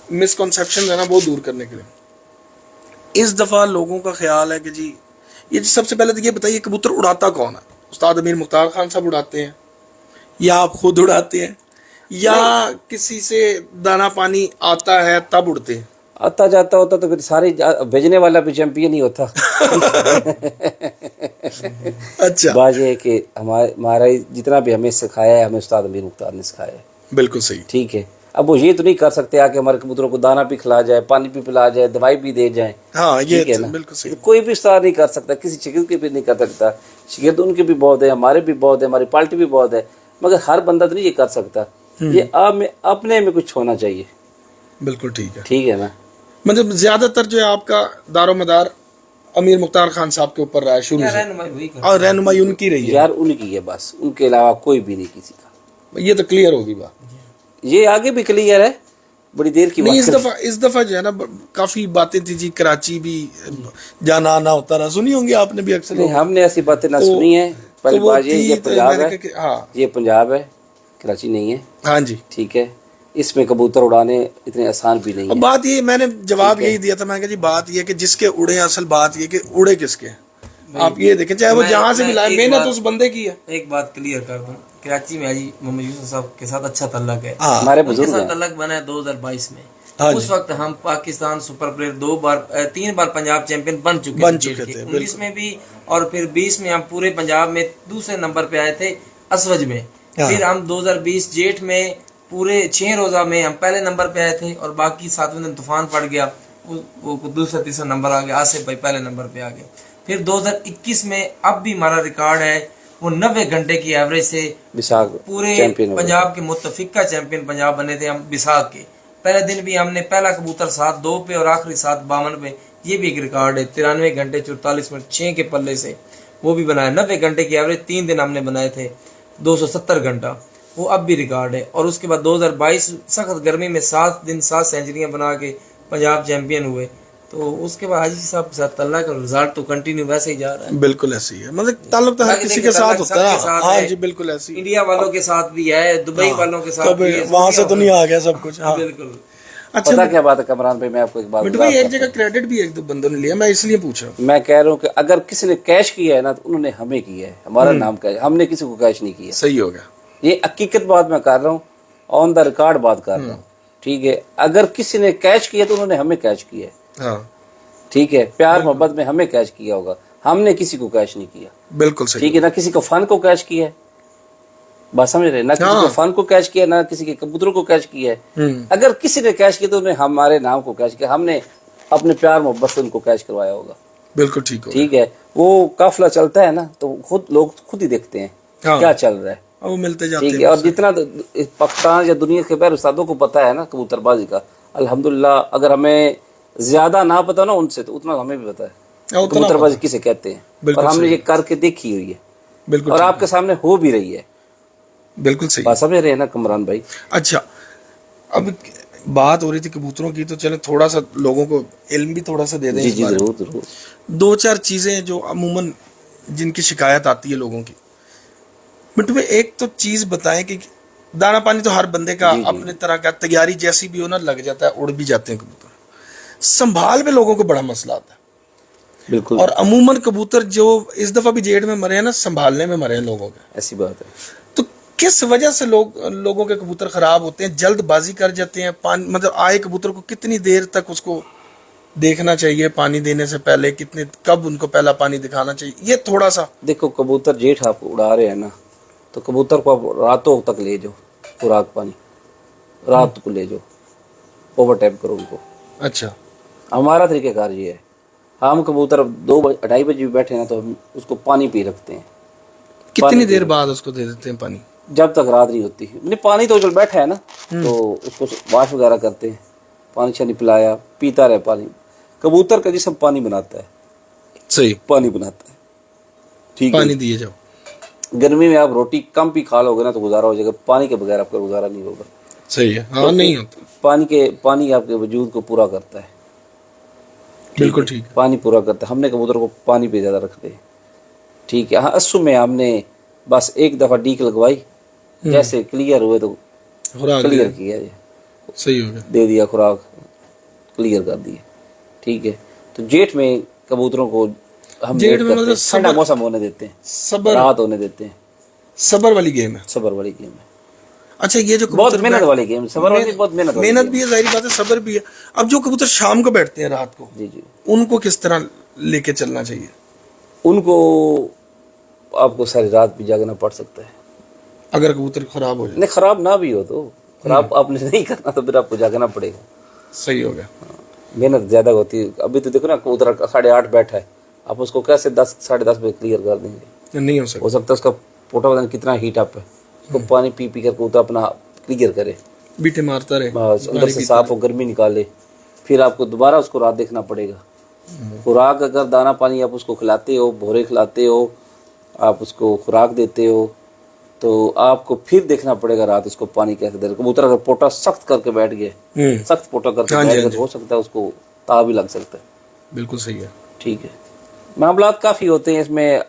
मिसकॉन्सेप्शन है ना वो दूर करने के लिए इस दफा लोगों का ख्याल है कि जी ये सबसे पहले तो ये बताइए कबूतर उड़ाता कौन है? उस्ताद अमीर मुख्तार खान साहब उड़ाते हैं, या आप खुद उड़ाते हैं, या किसी से दाना पानी आता है तब उड़ते हैं? आता जाता होता तो फिर सारे भेजने वाला भी चैंपियन ही होता। अच्छा, बात ये है कि हमारा जितना भी हमें सिखाया है, हमें उस्ताद अमीर मुख्तार ने सिखाया है। बिल्कुल सही। ठीक है, अब वो ये तो नहीं कर सकते आके हमारे कबूतरों को दाना भी खिला जाए, पानी भी पिला जाए, दवाई भी दे जाए। हाँ, ये ठीक है तो ना, बिल्कुल सही। कोई भी उस्ताद नहीं कर सकता, किसी शिगिर्द के भी नहीं कर सकता। शिगिर्द उनके भी बहुत है, हमारे भी बहुत है, हमारी पार्टी भी बहुत है, मगर हर बंदा तो नहीं ये कर सकता। ये अपने में कुछ होना चाहिए। बिल्कुल ठीक है। ठीक है ना, मतलब ज्यादातर जो है आपका दारोमदार अमीर मुख्तार खान साहब के ऊपर रहा है शुरू से, रहनुमाई वही कर और रहनुमाई उनकी रही है। यार उनकी है बस, उनके अलावा कोई भी नहीं किसी का। ये तो क्लियर होगी बात। ये आगे भी क्लियर है, बड़ी देर की नहीं, बात। इस दफा जो है ना काफी बातें थी जी, कराची भी जाना आना होता रहा, सुनी होंगी आपने भी अक्सर। नहीं, हमने ऐसी बातें ना सुनी है। पहली बात ये पंजाब है, हाँ ये पंजाब है, कराची नहीं है। हाँ जी, ठीक है, इसमें कबूतर उड़ाने इतने आसान भी नहीं अब है। बात ये, मैंने जवाब यही दिया था, मैं कहा जी बात ये कि जिसके उड़े, असल बात ये कि उड़े किसके। आप ये देखें, चाहे वो जहां से भी लाए, मेहनत उस बंदे की है। एक बात क्लियर कर दूं, कराची में हाजी मोहम्मद यूसुफ साहब के साथ अच्छा तल्लक है। हाँ, हमारे उनके बुजुर्ग साथ हैं। तल्लक बना है 2022 में। हाँ उस जी। वक्त हम पाकिस्तान सुपर प्लेयर 3 बार पंजाब चैंपियन बन चुके थे। 19 में भी, और फिर 20 में हम पूरे पंजाब में दूसरे नंबर पे आए थे असवज में। फिर हम 2020 जेठ में पूरे 6 रोजा में हम पहले नंबर पे आए थे, और बाकी 7वें दिन तूफान पड़ गया, वो दूसरा तीसरा नंबर आ गया, आसिफ भाई पहले नंबर पे आ गए। फिर 2021 में अब भी हमारा रिकॉर्ड है, वो 90 घंटे की एवरेज से पूरे पंजाब के मुत्तफिका चैंपियन पंजाब बने थे हम बिसाख के। पहले दिन भी हमने पहला कबूतर 7-2 पे और आखिरी 7-52 पे, ये भी एक रिकॉर्ड है। 93 घंटे 44 मिनट 6 के पल्ले से वो भी बनाया। 90 घंटे की एवरेज 3 दिन हमने बनाए थे, 270 घंटा, वो अब भी रिकॉर्ड है। और उसके बाद 2022 सख्त गर्मी में 7 दिन 7 सेंचुरियां बना के पंजाब चैंपियन हुए। तो उसके बाद हाजी साहब के साथ अल्लाह का रिजल्ट तो कंटिन्यू वैसे ही जा रहा है। बिल्कुल ऐसे ही है, मतलब ताल्लुक तो हर किसी के साथ होता है। हाँ जी, बिल्कुल ऐसे ही। इंडिया वालों के साथ भी है, दुबई वालों के साथ भी है, वहां से तो नहीं आ गया सब कुछ। हाँ बिल्कुल। अच्छा, पता क्या बात है कमरान भाई, मैं आपको एक बात मिट्टू भाई, एक जगह क्रेडिट भी एक दो बंदों ने लिया, मैं इसलिए पूछ रहा हूँ। मैं कह रहा हूँ कि अगर किसी ने कैश किया है ना, तो उन्होंने हमें किया है, हमारा नाम कैश, हमने किसी को कैश नहीं किया। सही हो गया, ये हकीकत बात मैं कर रहा हूँ, ऑन द रिकॉर्ड बात कर रहा हूँ। ठीक है, अगर किसी ने कैश किया तो उन्होंने हमें कैश किया है। हाँ ठीक है, प्यार मोहब्बत में हमें कैश किया होगा, हमने किसी को कैश नहीं किया। बिल्कुल सही। ठीक है ना, किसी को फन को कैश किया है, बात समझ रहे, ना किसी को फन को कैश किया, ना किसी के कबूतरों को कैश किया है। अगर किसी ने कैश किया तो उन्होंने हमारे नाम को कैश किया, हमने अपने प्यार मोहब्बत से उनको कैश करवाया होगा। बिल्कुल ठीक हो। ठीक है, वो काफिला चलता है ना, तो लोग खुद ही देखते हैं क्या चल रहा है, वो मिलते जाते ठीक है। और जितना पाकिस्तान या दुनिया के बैर उस्तादों को पता है ना कबूतरबाजी का, अल्हम्दुलिल्लाह, अगर हमें ज्यादा ना पता ना उनसे, तो उतना हमें भी पता है कबूतरबाजी किसे कहते हैं, और हमने ये करके देखी हुई है। बिल्कुल, और आपके सामने हो भी रही है। बिल्कुल सही बात समझ रहे हैं ना कमरान भाई। अच्छा, अब بات ہو رہی تھی کبوتروں کی, تو چلیں تھوڑا سا لوگوں کو علم بھی تھوڑا سا دے دیں جی اس جی بارے میں. ضرور ضرور. 2-4 چیزیں جو عموماً جن کی شکایت آتی ہے لوگوں کی, منٹو میں ایک تو چیز بتائیں کہ دانا پانی تو ہر بندے کا جی جی اپنے طرح کا, تیاری جیسی بھی ہو نا لگ جاتا ہے, اڑ بھی جاتے ہیں کبوتر. سنبھال میں لوگوں کو بڑا مسئلہ آتا ہے, بالکل اور عموماً کبوتر جو اس دفعہ بھی جیڑ میں مرے ہیں نا, سنبھالنے میں مرے ہیں لوگوں کے. ایسی بات ہے. تو کس وجہ سے لوگوں کے کبوتر خراب ہوتے ہیں, جلد بازی کر جاتے ہیں, پانی مطلب آئے کبوتر کو کتنی دیر تک اس کو دیکھنا چاہیے پانی دینے سے پہلے, کب ان کو پہلا پانی دکھانا چاہیے, یہ تھوڑا سا. دیکھو کبوتر جیٹھ آپ اڑا رہے ہیں نا, تو کبوتر کو آپ راتوں تک لے جاؤ, خوراک پانی رات کو لے جاؤ, اوور ٹائم کرو ان کو. اچھا, ہمارا طریقہ کار یہ ہے, ہم کبوتر 2-2:30 بجے بھی بیٹھے نا تو ہم اس کو پانی پی رکھتے ہیں. کتنی دیر بعد اس کو دے دیتے ہیں پانی؟ جب تک رات نہیں ہوتی. نہیں پانی تو چل بیٹھا ہے نا, تو اس کو واش وغیرہ کرتے ہیں, پانی چھانی پلایا, پیتا رہے پانی. کبوتر کا جسم پانی بناتا ہے, صحیح, پانی بناتا ہے. ٹھیک ہے, پانی دیے جاؤ. گرمی میں آپ روٹی کم بھی کھا لو گے نا تو گزارا ہو جائے گا, پانی کے بغیر آپ کا گزارا نہیں ہوگا. صحیح ہے, ہاں نہیں ہوتا. پانی آپ کے وجود کو پورا کرتا ہے. بالکل ٹھیک ہے. پانی پورا کرتا ہے. ہم نے کبوتر کو پانی پہ زیادہ رکھتے ہیں. ٹھیک ہے. ہاں اسو میں ہم نے بس ایک دفعہ ڈیک لگوائی, جیسے کلیئر ہوئے تو خوراک کلیئر کیا جائے, صحیح ہو گیا, دے دیا خوراک, کلیئر کر دیا. ٹھیک ہے. تو جیٹھ میں کبوتروں کو ہم جیٹھ میں مطلب ٹھنڈا موسم ہونے دیتے ہیں, صبر, رات ہونے دیتے ہیں. صبر والی گیم ہے. صبر والی گیم ہے. اچھا, یہ جو بہت محنت والی گیم, صبر والی بہت محنت بھی ہے, ظاہری بات ہے, صبر بھی ہے. اب جو کبوتر شام کو بیٹھتے ہیں رات کو, جی جی, ان کو کس طرح لے کے چلنا چاہیے؟ ان کو آپ کو ساری رات بھی جاگنا پڑ سکتا ہے. اگر کبوتر خراب ہو جائے, نہیں خراب نہ بھی ہو تو, خراب آپ نے نہیں کرنا تو پھر آپ کو جاگنا پڑے گا. صحیح ہو گیا. محنت زیادہ ہوتی ہے. ابھی تو دیکھو نا کبوتر 8:30 بیٹھا ہے, آپ اس کو کیسے 10-10:30 بجے کلیئر کر دیں گے؟ نہیں ہو ہو سکتا ہے اس کا پوٹا بدن کتنا ہیٹ اپ ہے, اس کو پانی پی پی کر کبوتر اپنا کلیئر کرے, بیٹے مارتا رہے, اندر سے صاف ہو, گرمی نکالے. پھر آپ کو دوبارہ اس کو رات دیکھنا پڑے گا. خوراک اگر دانا پانی آپ اس کو کھلاتے ہو, بھورے کھلاتے ہو, آپ اس کو خوراک دیتے ہو, تو آپ کو پھر دیکھنا پڑے گا رات اس کو پانی کیسے دے رہا. کبوتر اگر پوٹا سخت کر کے بیٹھ گئے, سخت پوٹا کر کے بیٹھ گئے, تو ہو سکتا ہے اس کو تاؤ بھی لگ سکتا ہے. بالکل صحیح ہے. ٹھیک ہے. معاملات کافی ہوتے ہیں اس میں.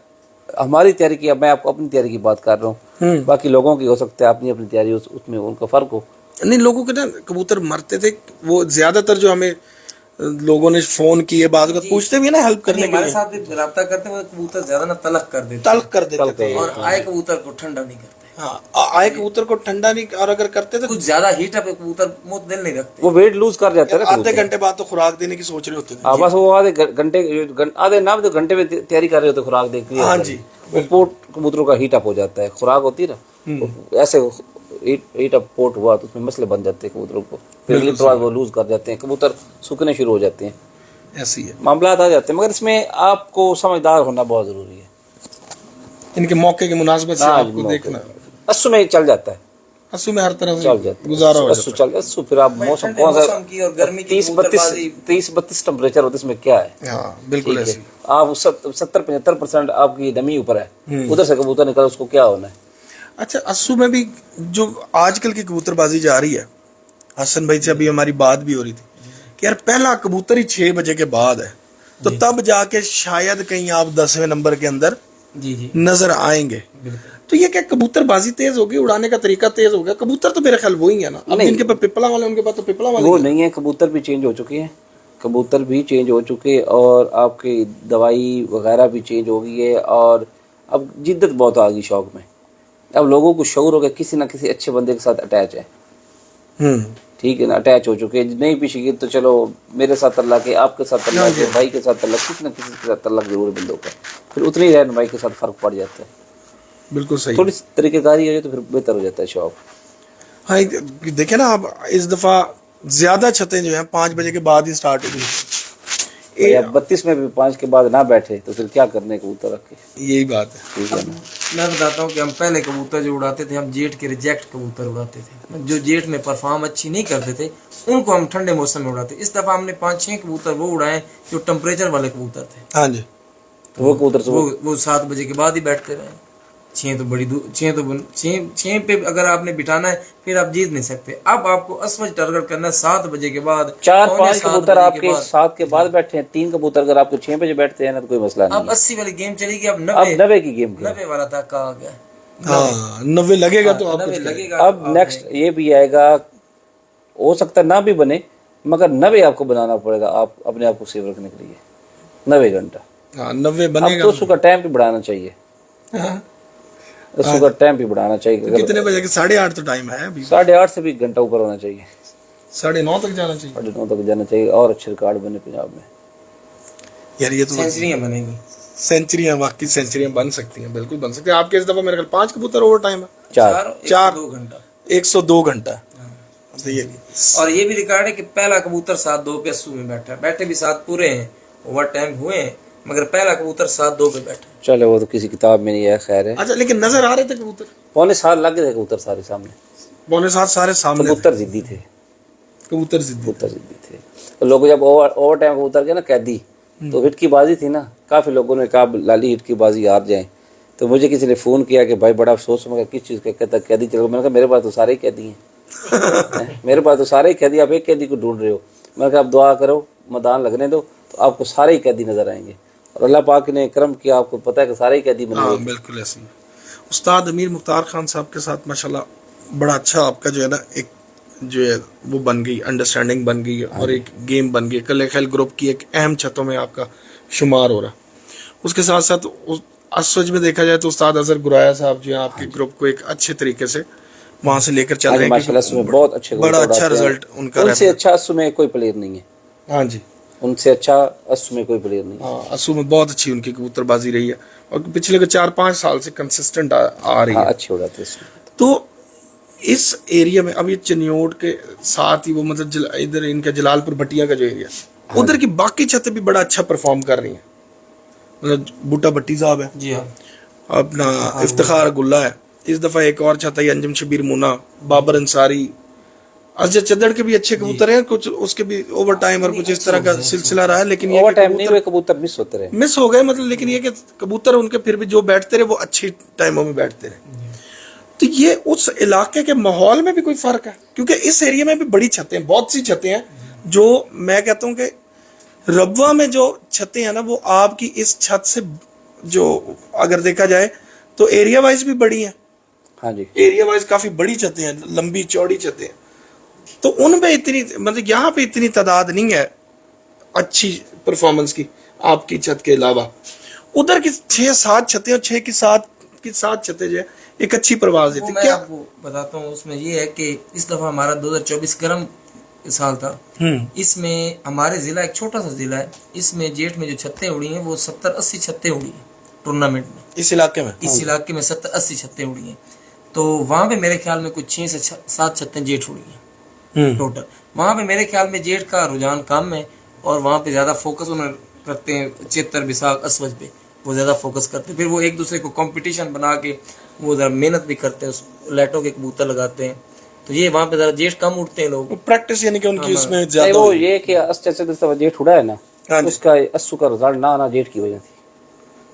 ہماری تیاری کی, اب میں آپ کو اپنی تیاری کی بات کر رہا ہوں, باقی لوگوں کی ہو سکتا ہے اپنی تیاری اس میں ان کا فرق ہو. نہیں, لوگوں کے نا کبوتر مرتے تھے, وہ زیادہ تر جو ہمیں لوگوں نے فون کیے, بعض اوقات پوچھتے بھی نا ہیلپ کرنے کے لیے, ہمارے ساتھ بھی رابطہ کرتے ہیں, وہ کبوتر زیادہ نہ تلخ کر دیتے, تلخ کر دیتے تھے, اور آئے کبوتر کو ٹھنڈا نہیں کرتے. ہاں, آئے کبوتر کو ٹھنڈا نہیں, اور اگر کرتے تو کچھ زیادہ ہیٹ اپ کبوتر موت دل نہیں رکھتے, وہ ویٹ لوز کر جاتا ہے نا. آدھے گھنٹے بعد تو خوراک دینے کی سوچ رہے ہوتے تھے. بس وہ آدھے نہ تو گھنٹے میں تیاری کر رہے ہوتے خوراک دیکھ لی. ہاں جی, وہ پوٹ کبوتروں کا ہیٹ اپ ہو جاتا ہے, خوراک ہوتی ہے نا, ایسے ہیٹ اپ پوٹ ہوا تو اس میں مسئلے بن جاتے ہیں کبوتروں کو, پھر وہ لوز کر جاتے ہیں, کبوتر سوکھنے شروع ہو جاتے ہیں, ایسی ہے معاملات آ جاتے ہیں. مگر اس میں آپ کو سمجھدار ہونا بہت ضروری ہے. ان کے موقع کی مناسبت سے آپ کو دیکھنا. اسو میں چل جاتا ہے, اسو میں ہر طرح سے چل جاتا ہے, گزارا ہو اسو چل اسو. پھر آپ موسم کون سا 30-32 ٹمپریچر ہوتا ہے, اس میں کیا ہے. ہاں بالکل ایسی. آپ 70-75% آپ کی نمی اوپر ہے, ادھر سے کبوتر نکل, اس کو کیا ہونا ہے. اچھا, اسو میں بھی جو آج کل کی کبوتر بازی جا رہی ہے, حسن بھائی سے ابھی ہماری بات بھی ہو رہی تھی کہ یار پہلا کبوتر ہی 6 بجے کے بعد ہے, تو تب جا کے شاید کہیں آپ 10ویں نمبر کے اندر نظر آئیں گے. تو یہ کیا کبوتر بازی تیز ہوگی, اڑانے کا طریقہ تیز ہو گیا؟ کبوتر تو میرے خیال وہی ہے نا, اب جن کے پاس پپلا والے ان کے پاس تو پپلا والے وہ نہیں ہے. کبوتر بھی چینج ہو چکے ہیں, کبوتر بھی چینج ہو چکے, اور آپ کی دوائی وغیرہ بھی چینج ہو گئی ہے, اور اب جدت بہت آ گئی شوق میں. اب لوگوں کو شعور ہو گیا کسی نہ کسی اچھے بندے کے ساتھ اٹیچ ہے. ٹھیک ہے نا, اٹیچ ہو چکے. نہیں پیچھے گی تو چلو میرے ساتھ اللہ کے, آپ کے ساتھ اللہ کے, بھائی کے ساتھ اللہ, کسی نہ کسی کے ساتھ اللہ ضرور بندوں کا, پھر اتنی رہنمائی کے ساتھ فرق پڑ جاتا ہے. بالکل صحیح. تھوڑی طریقہ کاری ہو جائے تو پھر بہتر ہو جاتا ہے شوق. ہاں دیکھیں نا, اب اس دفعہ زیادہ چھتیں جو ہیں 5 بجے کے بعد ہی سٹارٹ ہوئی. 32 میں بھی 5 کے بعد نہ بیٹھے تو پھر کیا کرنے کبوتر رکھ کے. یہی بات ہے. ٹھیک ہے نا. میں بتاتا ہوں کہ ہم پہلے کبوتر جو اڑاتے تھے, ہم جیٹ کے ریجیکٹ کبوتر اڑاتے تھے, جو جیٹ میں پرفارم اچھی نہیں کرتے تھے, ان کو ہم ٹھنڈے موسم میں اڑاتے. اس دفعہ ہم نے 5-6 کبوتر وہ اڑائے جو ٹمپریچر والے کبوتر تھے. ہاں جی, وہ کبوتر وہ 7 بجے کے بعد ہی بیٹھتے رہے. 6 तो बड़ी 6 पे अगर आपने बिठाना है फिर आप जीत नहीं सकते। अब आपको असवज टारगेट करना है 7 बजे के बाद, 4-5 कबूतर आपके 7 के बाद बैठे हैं, 3 कबूतर अगर आपको 6 बजे बैठते हैं ना तो कोई मसला नहीं। अब 80 वाली गेम चलेगी, अब 90 की गेम 90 वाला तक आ गया। हाँ 90 लगेगा तो आप 90 लगेगा। अब नेक्स्ट ये भी आएगा, हो सकता है ना भी बने मगर 90 आपको बनाना पड़ेगा, आप अपने आप को सेव रखने के लिए 90 घंटा। हाँ 90 अब बनेगा। तो उसका टाइम भी बढ़ाना चाहिए, हाँ, उसका टाइम भी बढ़ाना चाहिए। तो कितने बजे? 8:30 तो टाइम है अभी। 8:30 से भी घंटा ऊपर होना चाहिए, 9:30 तक जाना चाहिए। 9:30 तक जाना चाहिए और अच्छे रिकॉर्ड बने पंजाब में। यार ये तो सेंचुरियां बनेगी, सेंचुरियां, वाकई सेंचुरियां बन सकती हैं, बिल्कुल बन सकती हैं। आपके इस दफा मेरे ख्याल 5 कबूतर ओवर टाइम है, 4 2 घंटा, 102 घंटा। सही है। और ये भी रिकॉर्ड है कि पहला कबूतर 7-2 पे 80 में बैठा है। बैठे भी 7 पूरे हैं, ओवर टाइम हुए हैं, मगर पहला कबूतर 7-2 पे बैठा है। चलो वो तो किसी किताब में नहीं है, खैर है। अच्छा, लेकिन नजर आ रहे थे कबूतर? 7:15 लग गए थे कबूतर सारे सामने, 7:15 सारे सामने। कबूतर जिद्दी थे, कबूतर जिद्दी। कबूतर जिद्दी थे। तो लोग जब ओवर टाइम कबूतर के ना कैदी, तो हिट की बाजी थी ना, काफी लोगों ने कहा लाली हिट की बाजी हार जाए। तो मुझे किसी ने फोन किया कि भाई बड़ा अफसोस, मगर किस चीज का? कहता कैदी चलो। मैंने कहा मेरे पास तो सारे ही कैदी हैं मेरे पास तो सारे ही कैदी, आप एक कैदी को ढूंढ रहे हो। मैंने कहा आप दुआ करो, मैदान लगने दो तो आपको सारे ही कैदी नजर आएंगे, और अल्लाह पाक ने करम किया, आपको पता है कि सारे ही कैदी बने हुए। बिल्कुल ऐसे ही। उस्ताद अमीर मुख्तार खान साहब के साथ माशाल्लाह बड़ा अच्छा आपका जो है ना एक जो है वो बन गई, अंडरस्टैंडिंग बन गई और एक गेम बन गई। कल खेल ग्रुप की एक अहम छतों में आपका शुमार हो रहा। उसके साथ साथ असवज में देखा जाए तो उस्ताद अजहर गुराया साहब जो है आपके ग्रुप को एक अच्छे तरीके से वहां से लेकर चल रहे हैं। माशाल्लाह बहुत अच्छे, बड़ा अच्छा रिजल्ट उनका। उनसे अच्छा अस्सू में कोई प्लेयर नहीं है। हाँ जी, उनसे अच्छा अस्सू में कोई प्लेयर नहीं है। हाँ, अस्सू में बहुत अच्छी उनकी कबूतरबाजी रही है और पिछले 4-5 साल से कंसिस्टेंट आ रही है। अच्छे उड़ाते हैं। तो इस एरिया में अब ये चनियोट के साथ ही वो मतलब इधर इनका जलालपुर भटिया का जो एरिया, उधर की बाकी छतें भी बड़ा अच्छा परफॉर्म कर रही हैं। मतलब बूटा भट्टी साहब है जी हाँ, अपना इफ्तिखार गुल्ला है, इस दफा एक और छत है अंजुम शबीर मुना, बाबर अंसारी, अजय चद्दड़ के भी अच्छे कबूतर हैं, कुछ उसके भी ओवर टाइम और कुछ इस तरह का सिलसिला रहा है। लेकिन ओवर टाइम नहीं हुए, कबूतर मिस होते रहे, मिस हो गए मतलब। लेकिन ये कि कबूतर उनके फिर भी जो बैठते रहे वो अच्छी टाइमों में बैठते रहे। तो ये उस इलाके के माहौल में भी कोई फर्क है, क्योंकि इस एरिया में भी बड़ी छतें, बहुत सी छतें हैं जो मैं कहता हूँ कि रबवा में जो छतें हैं ना वो आपकी इस छत से जो अगर देखा जाए तो एरिया वाइज भी बड़ी हैं। हाँ जी, एरिया वाइज काफी बड़ी छतें हैं, लंबी चौड़ी छतें हैं। तो उनमें इतनी मतलब यहाँ पे इतनी तादाद नहीं है अच्छी परफॉर्मेंस की आपकी छत के अलावा। उधर की 6-7 छतें और 6 की 7 छतें जो है एक अच्छी परवाज देती। मैं आपको बताता हूँ, उसमें ये है कि इस दफा हमारा 2024 गर्म साल था। इसमें हमारे जिला एक छोटा सा जिला है, इसमें जेठ में जो छत्तें उड़ी हैं वो 70-80 छत्तें उड़ी हैं टूर्नामेंट में। इस इलाके में 70-80 छत्तें उड़ी हैं। तो वहां पे मेरे ख्याल में कुछ 6 से 7 छत्तें जेठ उड़ी हैं टोटल। वहां पे मेरे ख्याल में जेठ का रुझान कम है और वहां पे ज्यादा फोकस उन्हें करते हैं, चित्तर विशाख असवज पे वो ज्यादा फोकस करते हैं। फिर वो एक दूसरे को कंपटीशन बना के वो जरा मेहनत भी करते हैं, उस लाइटों के कबूतर लगाते हैं। तो ये वहां पे जरा जेठ कम उठते हैं लोग, प्रैक्टिस यानी कि उनकी उसमें ज्यादा। वो ये कि अच्छे से जेठ उड़ा है ना, उसका अस्सू का रिजल्ट ना आना जेठ की वजह थी।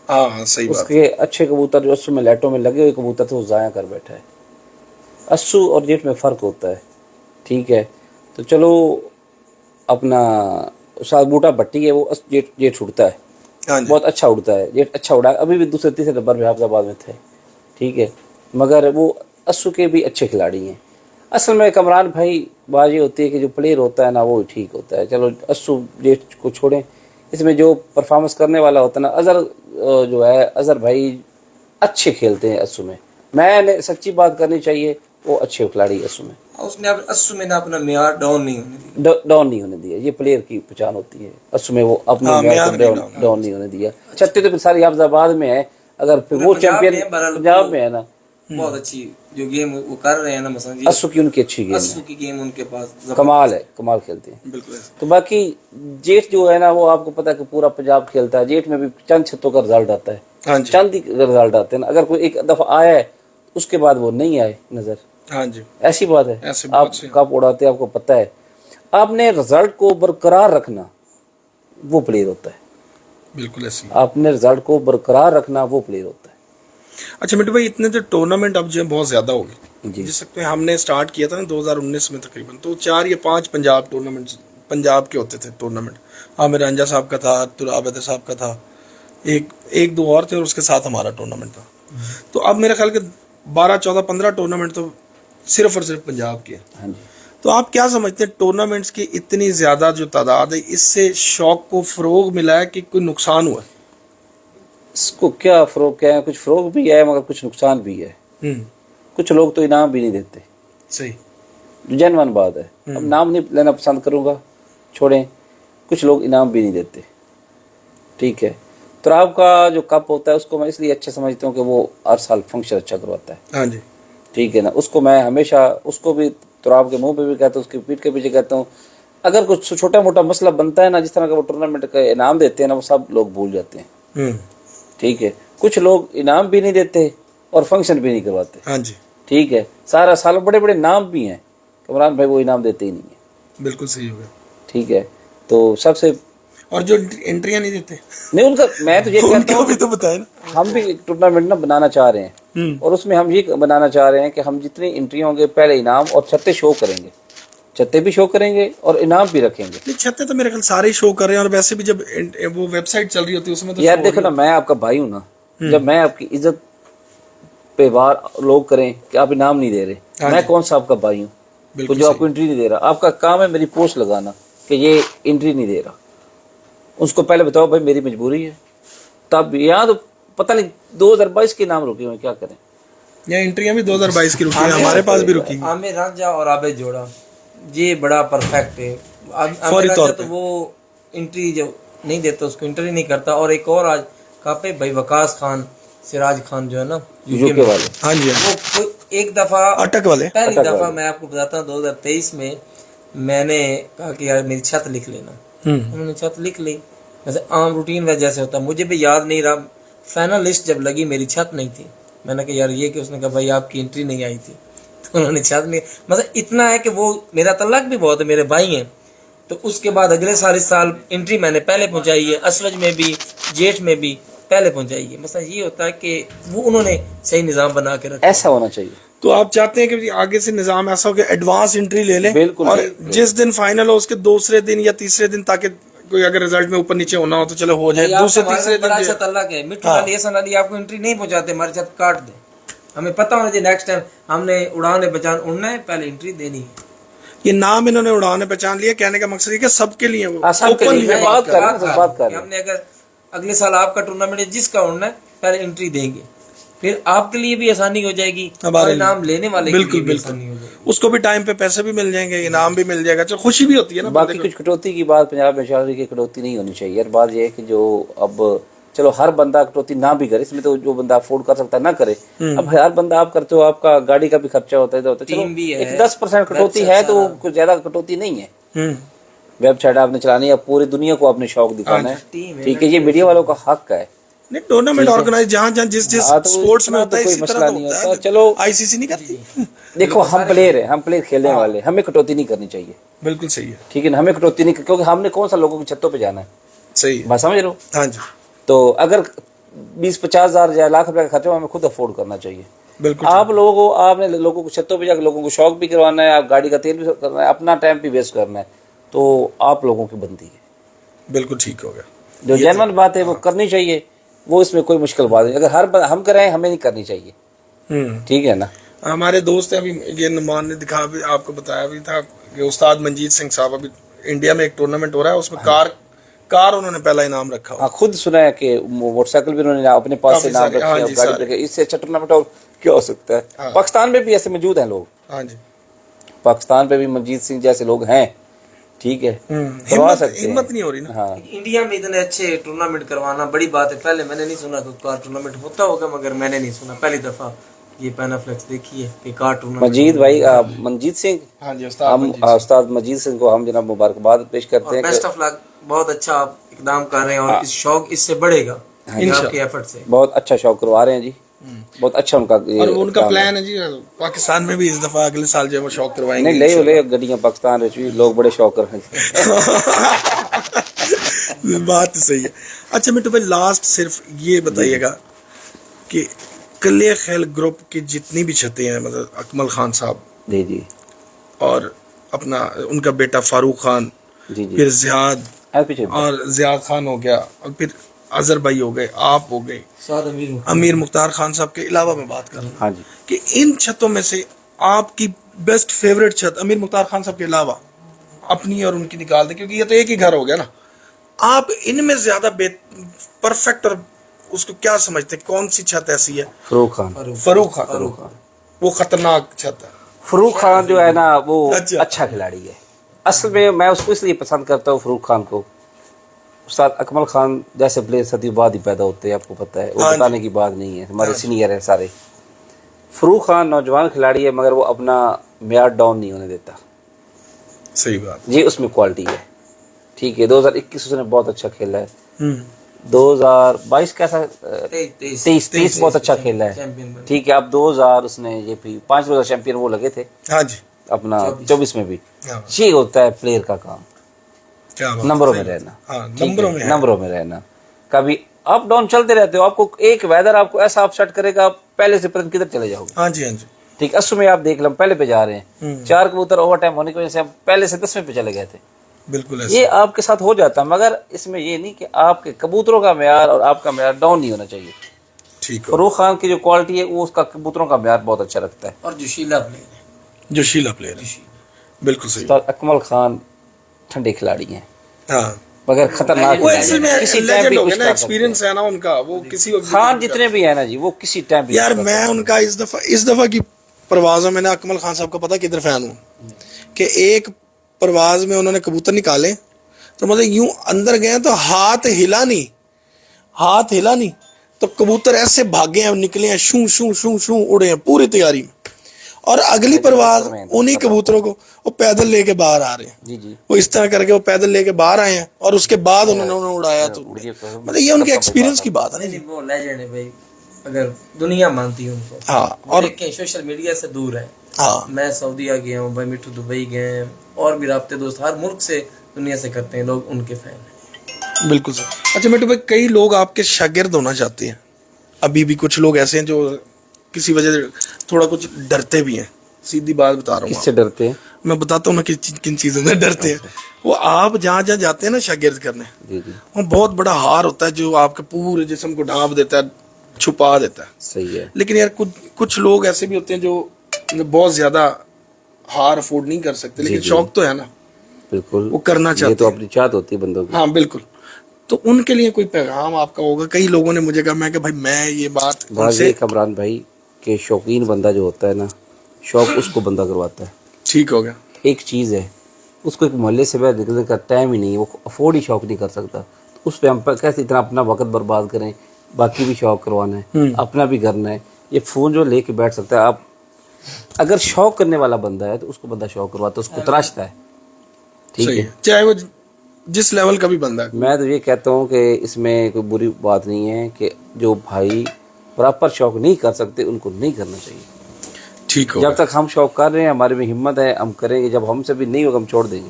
हाँ सही बात। उसके अच्छे कबूतर जो अस्सू में लाइटों में लगे हुए कबूतर थे वो जाया कर बैठा है। अस्सू और जेठ में फर्क होता है, ठीक है। तो चलो अपना साथ बूटा भट्टी है वो जेठ उड़ता है, बहुत अच्छा उड़ता है, जेठ अच्छा उड़ा है। अभी भी दूसरे तीसरे नंबर में हाफिजाबाद में थे, ठीक है। मगर वो अस्सू के भी अच्छे खिलाड़ी हैं। असल में कमरान भाई बात ये होती है कि जो प्लेयर होता है ना वो ठीक होता है। चलो अस्सू जेठ को छोड़ें, इसमें जो परफॉर्मेंस करने वाला होता है ना, अजहर जो है, अजहर भाई अच्छे खेलते हैं अस्सू में। मैंने सच्ची बात करनी चाहिए, वो अच्छे खिलाड़ी अस्सू में। उसने अस्सू में ना अपना मेयार डाउन नहीं होने दिया, डाउन नहीं होने दिया। ये प्लेयर की पहचान होती है, अस्सू में वो अपने मेयार को डाउन नहीं होने दिया। छत्ते तो सारी हाफिजाबाद में है, अगर फिर वो चैंपियन पंजाब में है ना, बहुत अच्छी जो गेम वो कर रहे हैं ना, मसलन जी अस्सू की उनकी अच्छी गेम है, अस्सू की गेम उनके पास कमाल है, कमाल खेलते हैं बिल्कुल। तो बाकी जेठ जो है ना वो आपको पता है कि पूरा पंजाब खेलता है। जेठ में भी चंद छत्तों का रिजल्ट आता है, चंद ही रिजल्ट आते हैं ना। अगर कोई एक दफा आया है उसके बाद वो नहीं आए नजर, हाँ जी, ऐसी बात है। आप कब उड़ाते हैं आपको पता है। आपने रिजल्ट को बरकरार रखना वो प्लेयर होता है, बिल्कुल ऐसे। आपने रिजल्ट को बरकरार रखना वो प्लेयर होता है। اچھا مٹو بھائی اتنے تو ٹورنامنٹ اب جو ہے بہت زیادہ ہو گئے جی جس وقت ہم نے سٹارٹ کیا تھا نا 2019 میں تقریباً تو 4 یا 5 پنجاب ٹورنامنٹ پنجاب کے ہوتے تھے ٹورنامنٹ عامر رانجھا صاحب کا تھا تراب حیدر صاحب کا تھا ایک دو اور تھے اور اس کے ساتھ ہمارا ٹورنامنٹ تھا تو اب میرا خیال کہ 12 14 15 ٹورنامنٹ تو صرف اور صرف پنجاب کے ہاں جی. تو آپ کیا سمجھتے ہیں ٹورنامنٹس کی اتنی زیادہ جو تعداد ہے اس سے شوق کو فروغ ملا ہے کہ کوئی نقصان ہوا ہے؟ اس کو کیا فروغ کیا ہے, کچھ فروغ بھی ہے مگر کچھ نقصان بھی ہے. کچھ لوگ تو انعام بھی نہیں دیتے, صحیح جینوان بات ہے. اب نام نہیں لینا پسند کروں گا, چھوڑیں. کچھ لوگ انعام بھی نہیں دیتے. ٹھیک ہے, تراب کا جو کپ ہوتا ہے اس کو میں اس لیے اچھا سمجھتا ہوں کہ وہ ہر سال فنکشن اچھا کرواتا ہے. ہاں جی ٹھیک ہے نا, اس کو میں ہمیشہ اس کو بھی تراب کے منہ پہ بھی کہتا ہوں, اس کی پیٹھ کے پیچھے کہتا ہوں. اگر کچھ چھوٹا موٹا مسئلہ بنتا ہے نا, جس طرح کا وہ ٹورنامنٹ کا انعام دیتے ہیں نا, وہ سب لوگ بھول جاتے ہیں. ٹھیک ہے, کچھ لوگ انعام بھی نہیں دیتے اور فنکشن بھی نہیں کرواتے. ہاں جی ٹھیک ہے, سارا سال بڑے بڑے نام بھی ہیں, کمران بھائی وہ انعام دیتے ہی نہیں ہیں. بالکل صحیح ہو گیا. ٹھیک ہے, تو سب سے اور جو انٹریاں نہیں دیتے نہیں ان کا, میں تو یہ کہتا ہوں بھی تو بتائیں نا. ہم بھی ٹورنامنٹ نا بنانا چاہ رہے ہیں, اور اس میں ہم یہ بنانا چاہ رہے ہیں کہ ہم جتنی انٹری ہوں گے پہلے انعام اور چھتے شو کریں گے, چھتے بھی شو کریں گے اور انعام بھی رکھیں گے. چھتے تو میرے خیال سارے شو کر رہے ہیں, اور ویسے بھی جب وہ ویب سائٹ چل رہی ہوتی ہے اس میں تو یار دیکھو نا, میں آپ کا بھائی ہوں نا, جب میں آپ کی عزت پہ بار لوگ کریں کہ آپ انعام نہیں دے رہے, میں کون سا آپ کا بھائی ہوں تو جو آپ کو انٹری نہیں دے رہا. آپ کا کام ہے میری پوسٹ لگانا کہ یہ انٹری نہیں دے رہا. اس کو پہلے بتاؤ بھائی میری مجبوری ہے. تب یہاں تو پتہ نہیں 2022 کے نام رکے ہوئے, کیا کریں. یہ انٹریاں بھی 2022 کی رکی ہیں, ہمارے پاس بھی رکی ہیں. عامر رانجھا اور عابد جوڑا یہ بڑا پرفیکٹ ہے. فوری طور پہ تو وہ انٹری جو نہیں دیتا اس کو انٹری نہیں کرتا. اور ایک اور آج کہاں بھائی وقاص خان سراج خان جو ہے نا یو کے والے, ہاں جی وہ ایک دفعہ اٹک والے, پہلی دفعہ میں آپ کو بتاتا ہوں 2023 میں میں نے کہا کہ یار میری چھت لکھ لینا. انہوں نے چھت لکھ لی ویسے عام روٹین ویسے جیسے ہوتا ہے. مجھے بھی یاد نہیں رہا, فائنل لسٹ جب لگی میری چھت نہیں تھی. میں نے کہا یار یہ کہ اس نے کہا بھائی آپ کی انٹری نہیں آئی تھی, تو انہوں نے چھت نہیں. مطلب اتنا ہے کہ وہ میرا تعلق بھی بہت ہے, میرے بھائی ہیں. تو اس کے بعد اگلے سال اس سال انٹری میں نے پہلے پہنچائی ہے, اسوج میں بھی جیٹھ میں بھی پہلے پہنچائی ہے. مثلا یہ ہوتا ہے کہ وہ انہوں نے صحیح نظام بنا کے رکھا. ایسا ہونا چاہیے. تو آپ چاہتے ہیں کہ آگے سے نظام ایسا ہو کہ ایڈوانس انٹری لے لیں, بالکل, اور جس دن فائنل ہو اس کے دوسرے دن یا تیسرے دن, تاکہ کوئی اگر رزلٹ میں اوپر نیچے ہونا ہو تو چلو ہو جائے. دوسرے تیسرے بڑا دن اچھا تعلق ہے. مٹھو علی حسن علی آپ کو انٹری نہیں پہنچاتے, ہماری چھت کاٹ دیں. ہمیں پتا ہونا چاہیے نیکسٹ ٹائم ہم نے اڑانے پہچان اڑنا ہے, پہلے انٹری دینی ہے. یہ نام انہوں نے اڑانے پہچان لیا, کہنے کا مقصد یہ کہ سب کے لیے وہ سب کے لیے بات کر رہے ہیں. ہم نے اگر اگلے سال آپ کا ٹورنامنٹ جس کا اڑنا ہے پہلے انٹری دیں گے, پھر آپ کے لیے بھی آسانی ہو جائے گی اور انعام لینے والے کے لیے بھی آسانی ہو جائے گی. اس کو بھی ٹائم پہ پیسے بھی مل جائیں گے, انعام بھی مل جائے گا, چلو خوشی بھی ہوتی ہے نا. باقی کچھ کٹوتی کی بات پنجاب میں شاعری کی کٹوتی نہیں ہونی چاہیے. اور بات یہ ہے کہ جو اب چلو ہر بندہ کٹوتی نہ بھی کرے, اس میں تو جو بندہ افورڈ کر سکتا ہے نہ کرے. اب ہر بندہ آپ کرتے ہو, آپ کا گاڑی کا بھی خرچہ ہوتا ہے, چلو ایک 10% کٹوتی ہے تو کوئی زیادہ کٹوتی نہیں ہے. ویب سائٹ آپ نے چلانی ہے, پوری دنیا کو اپنے شوق دکھانا ہے. ٹھیک ہے, یہ میڈیا والوں کا حق ہے. نہیں ٹورنامنٹ آرگنائز جہاں جہاں جس اسپورٹس میں ہوتا ہے کوئی مسئلہ نہیں ہوتا. چلو آئی سی سی نہیں کرتی. دیکھو ہم پلیئر ہیں, ہم پلیئر کھیلنے والے, ہمیں کٹوتی نہیں کرنی چاہیے. بالکل صحیح ہے. ٹھیک ہے نا, ہمیں کٹوتی نہیں, کیونکہ ہم نے کون سا لوگوں کی چھتوں پہ جانا ہے. صحیح ہے, بات سمجھ رہے ہو. ہاں جی. تو اگر 20-50 ہزار یا لاکھ روپے کا خرچہ ہمیں خود افورڈ کرنا چاہیے. بالکل آپ لوگوں کو, آپ نے لوگوں کو چھتوں پہ جا کے لوگوں کو شوق بھی کروانا ہے, آپ گاڑی کا تیل بھی کرنا ہے, اپنا ٹائم بھی ویسٹ کرنا ہے, تو آپ لوگوں کی بندی ہے. بالکل ٹھیک ہو گیا. جو جینوئن بات ہے وہ کرنی چاہیے, وہ اس میں کوئی مشکل بات نہیں. اگر ہر ہم کریں, ہمیں نہیں کرنی چاہیے. ٹھیک ہے نا. ہمارے دوست ہیں, ابھی یہ نمان نے دکھا بھی آپ کو بتایا بھی تھا کہ استاد منجیت سنگھ صاحب, ابھی انڈیا میں ایک ٹورنامنٹ ہو رہا ہے, اس میں کار انہوں نے پہلا انعام رکھا. ہاں, خود سنا ہے کہ موٹر سائیکل بھی انہوں نے اپنے پاس سے انعام رکھا ہے, گاڑی رکھے. اس سے اچھا ٹورنامنٹ اور کیا ہو سکتا ہے. پاکستان میں بھی ایسے موجود ہیں لوگ. ہاں جی, پاکستان پہ بھی منجیت سنگھ جیسے لوگ ہیں. ٹھیک ہے, کروا سکتے ہیں. ہمت نہیں ہو رہی نا. ہاں, انڈیا میں اتنے اچھے ٹورنامنٹ کروانا بڑی بات ہے. پہلے میں نے نہیں سنا کہ کار ٹورنامنٹ ہوتا ہوگا, مگر میں نے نہیں سنا, پہلی دفعہ یہ پینافلیکس دیکھی ہے کہ کار ٹورنامنٹ. مجید بھائی, منجیت سنگھ, ہاں جی, ہم استاد مجید سنگھ کو ہم جناب مبارکباد پیش کرتے ہیں. بیسٹ آف لک, بہت اچھا آپ اقدام کر رہے ہیں, اور اس شوق اس سے بڑھے گا آپ کے ایفرٹ سے. بہت اچھا شوق کروا رہے ہیں جی, بہت اچھا ان کا. اور ان کا پلان ہے جی پاکستان میں بھی اس دفعہ اگلے سال جو ہے وہ شوق کروائیں گے. نہیں لے گڈیاں پاکستان میں لوگ بڑے شوق کر رہے ہیں. بات صحیح ہے. اچھا مٹو بھائی, لاسٹ صرف یہ بتائیے گا کہ کلے خیل گروپ کی جتنی بھی چھتیں ہیں، مطلب اکمل خان صاحب جی جی اور اپنا ان کا بیٹا فاروق خان، جی جی پھر زیاد پیچھے اور زیاد خان ہو گیا، اور پھر اظہر بھائی ہو گئے، آپ ہو گئے، سعد امیر مختار خان صاحب کے علاوہ میں بات کر رہا ہوں ہاں جی کہ ان چھتوں میں سے آپ کی بیسٹ فیوریٹ چھت امیر مختار خان صاحب کے علاوہ اپنی اور ان کی نکال دیں، کیونکہ یہ تو ایک ہی گھر ہو گیا نا. آپ ان میں زیادہ پرفیکٹ اور اس کو کیا سمجھتے ہیں، کون سی چھت ایسی ہے؟ فروخ خان. فاروق خان، وہ خطرناک چھت ہے. فروخ خان جو ہے نا وہ اچھا. اچھا کھلاڑی ہے. اصل میں اس کو اس لیے پسند کرتا ہوں فروخ خان کو. استاد اکمل خان جیسے پلیئر صدیوں بعد ہی پیدا ہوتے ہیں، آپ کو پتہ ہے، وہ ہاں جی. بتانے کی بات نہیں ہے، ہمارے سینئر ہیں سارے. فروخ خان نوجوان کھلاڑی ہے مگر وہ اپنا معیار ڈاؤن نہیں ہونے دیتا. صحیح بات. یہ اس میں کوالٹی ہے. ٹھیک ہے، 2021 اس نے بہت اچھا کھیلا ہے. ہوں 2022 کیسا، 23 بہت اچھا کھیلا ہے. چیمپئن بنا. ٹھیک ہے، اب 2000 اس نے یہ بھی 5 روزہ چیمپئن وہ لگے تھے ہاں جی. اپنا 24 میں بھی. ہاں. یہ ہوتا ہے پلیئر کا کام، کیا بات. نمبروں میں رہنا. ہاں ٹھیک نمبروں ہے، میں ہے. نمبروں میں رہنا. کبھی اپ ڈاؤن چلتے رہتے ہو، آپ کو ایک ویدر آپ کو ایسا اپ سیٹ کرے گا، آپ پہلے سے پتہ کدھر چلے جاؤ گے. ہاں جی ہاں جی. ٹھیک ہے، اصل میں آپ دیکھ لیں پہلے پہ جا رہے ہیں، 4 کبوتر اوور ٹائم ہونے کی وجہ سے ہم پہلے سے 10ویں پہ چلے گئے تھے. بالکل ایسا. یہ آپ کے ساتھ ہو جاتا ہے، مگر اس میں یہ نہیں کہ آپ کے کبوتروں کا معیار اور آپ کا معیار ڈاؤن نہیں ہونا چاہیے. ٹھیک ہے. فروخ خان کی جو کوالٹی ہے وہ اس کا کبوتروں کا معیار بہت اچھا رکھتا ہے. اور جوشیلا پلیئر ہے. جو شیلا پلیئر ہے. بالکل صحیح. استاد اکمل خان ٹھنڈے کھلاڑی ہیں ہاں مگر خطرناک وہ اصل میں کسی ٹائم لیجنڈ بھی ہو گیا کچھ نا، کر سکتے ایکسپیرینس ہے نا ان کا، وہ کسی وقت. خان جتنے بھی ہیں نا جی، وہ کسی ٹائم بھی یار میں ان کا اس دفعہ کی پروازوں میں نا اکمل خان صاحب کا پتہ کدھر فین ہوں کہ ایک پرواز میں انہوں نے کبوتر نکالے تو مطلب یوں اندر گئے تو ہاتھ ہلا نہیں تو کبوتر ایسے بھاگے ہیں، نکلے ہیں، شوں شوں شوں شوں اڑے ہیں پوری تیاری میں. اور اگلی پرواز انہی کبوتروں کو وہ پیدل لے کے باہر آ رہے ہیں. جی جی وہ اس طرح کر کے وہ پیدل لے کے باہر آئے ہیں اور اس کے بعد انہوں نے اڑایا. تو مطلب یہ ان کے ایکسپیرینس کی بات ہے. وہ لیجنڈ ہے بھائی، اگر دنیا مانتی ہے ان کو. ہاں اور دیکھیں سوشل میڈیا سے دور ہے. ہاں میں سعودیہ گیا ہوں بھائی، مٹھو دبئی گئے ہیں، اور بھی رابطے دوست ہر ملک سے دنیا سے کرتے ہیں، لوگ ان کے فین ہیں. بالکل سر. اچھا مٹو بھائی، کئی لوگ آپ کے شاگرد ہونا چاہتے ہیں، ابھی بھی کچھ لوگ ایسے ہیں جو کسی وجہ سے تھوڑا کچھ ڈرتے بھی ہیں. سیدھی بات بتا رہا کس ہوں، سے ڈرتے ہیں؟ میں بتاتا ہوں نا کن چیزوں سے ڈرتے ہیں. وہ آپ جہاں جاتے ہیں نا شاگرد کرنے، جی جی وہ بہت بڑا ہار ہوتا ہے جو آپ کے پورے جسم کو ڈھانپ دیتا ہے، چھپا دیتا ہے. صحیح ہے. لیکن یار کچھ لوگ ایسے بھی ہوتے ہیں جو بہت زیادہ ہار افورڈ نہیں کر سکتے، لیکن شوق تو ہے نا، بالکل وہ کرنا یہ چاہتے تو ہیں. اپنی چاہت ہوتی ہے بندوں کی. ہاں بالکل. تو ان کے لیے کوئی پیغام آپ کا ہوگا؟ کئی لوگوں نے مجھے کہا، میں کہ بھائی میں یہ بات ان بات سے. یہ کمران بھائی کہ شوقین بندہ جو ہوتا ہے نا، شوق اس کو بندہ کرواتا ہے. ٹھیک ہو گیا. ایک چیز ہے، اس کو ایک محلے سے باہر نکلنے کا ٹائم ہی نہیں ہے، وہ افورڈ ہی شوق نہیں کر سکتا. اس پہ ہم کیسے اتنا اپنا وقت برباد کریں؟ باقی بھی شوق کروانا ہے، اپنا بھی کرنا ہے. یہ فون جو لے کے بیٹھ سکتا ہے، آپ اگر شوق کرنے والا بندہ ہے تو اس کو بندہ شوق کرواتا ہے، اس کو تراشتا ہے. ٹھیک صحیح ہے، ہے، چاہے وہ جس لیول کا بھی بندہ ہے. میں تو یہ کہتا ہوں کہ اس میں کوئی بری بات نہیں ہے کہ جو بھائی پراپر شوق نہیں کر سکتے ان کو نہیں کرنا چاہیے. ٹھیک ہو جب گیا. تک ہم شوق کر رہے ہیں، ہمارے میں ہمت ہے، ہم کریں گے. جب ہم سے بھی نہیں ہوگا ہم چھوڑ دیں گے.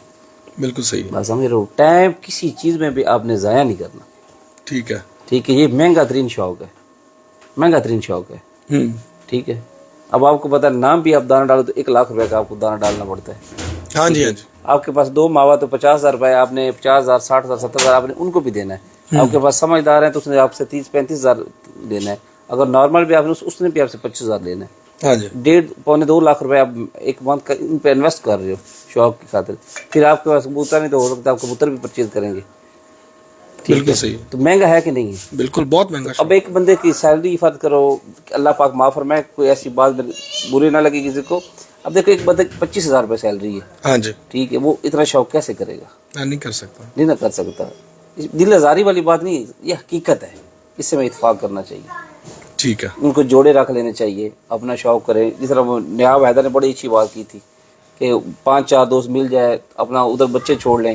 بالکل صحیح ہے. بس سمجھ رہے ہو، ٹائم کسی چیز میں بھی آپ نے ضائع نہیں کرنا. ٹھیک ہے. ٹھیک ہے، یہ مہنگا ترین شوق ہے، مہنگا ترین شوق ہے. ٹھیک ہے، اب آپ کو پتا نام بھی آپ دانہ ڈالو تو 1 لاکھ روپے کا آپ کو دانہ ڈالنا پڑتا ہے. ہاں جی ہاں جی. آپ کے پاس 2 ماوا تو 50,000 روپے آپ نے 50,000 60,000 70,000 آپ نے ان کو بھی دینا ہے. آپ کے پاس سمجھدار ہیں تو اس نے آپ سے 30-35,000 لینا ہے. اگر نارمل بھی آپ نے اس نے بھی آپ سے 25,000 لینا ہے. ہاں جی. 1.5-2 لاکھ روپے آپ ایک منتھ کا ان پہ انویسٹ کر رہے ہو شوق کی خاطر. پھر آپ کے پاس کبوتر نہیں تو ہو سکتا ہے آپ کبوتر بھی پرچیز کریں گے. بالکل صحیح. تو مہنگا ہے کہ نہیں ہے؟ بالکل بہت مہنگا. اب ایک بندے کی سیلری فرض کرو، اللہ پاک معاف فرمائے، کوئی ایسی بات بری نہ لگے کسی کو. اب دیکھو ایک بندے کی 25,000 روپے سیلری ہے. ہاں جی. ٹھیک ہے، وہ اتنا شوق کیسے کرے گا؟ نہیں کر سکتا. نہیں نہ کر سکتا. دل آزاری والی بات نہیں، یہ حقیقت ہے. اس سے میں اتفاق کرنا چاہیے. ٹھیک ہے. ان کو جوڑے رکھ لینے چاہیے، اپنا شوق کریں. جس طرح وہ نیاب حیدر نے بڑی اچھی بات کی تھی کہ 5-4 دوست مل جائے، اپنا ادھر بچے چھوڑ لیں.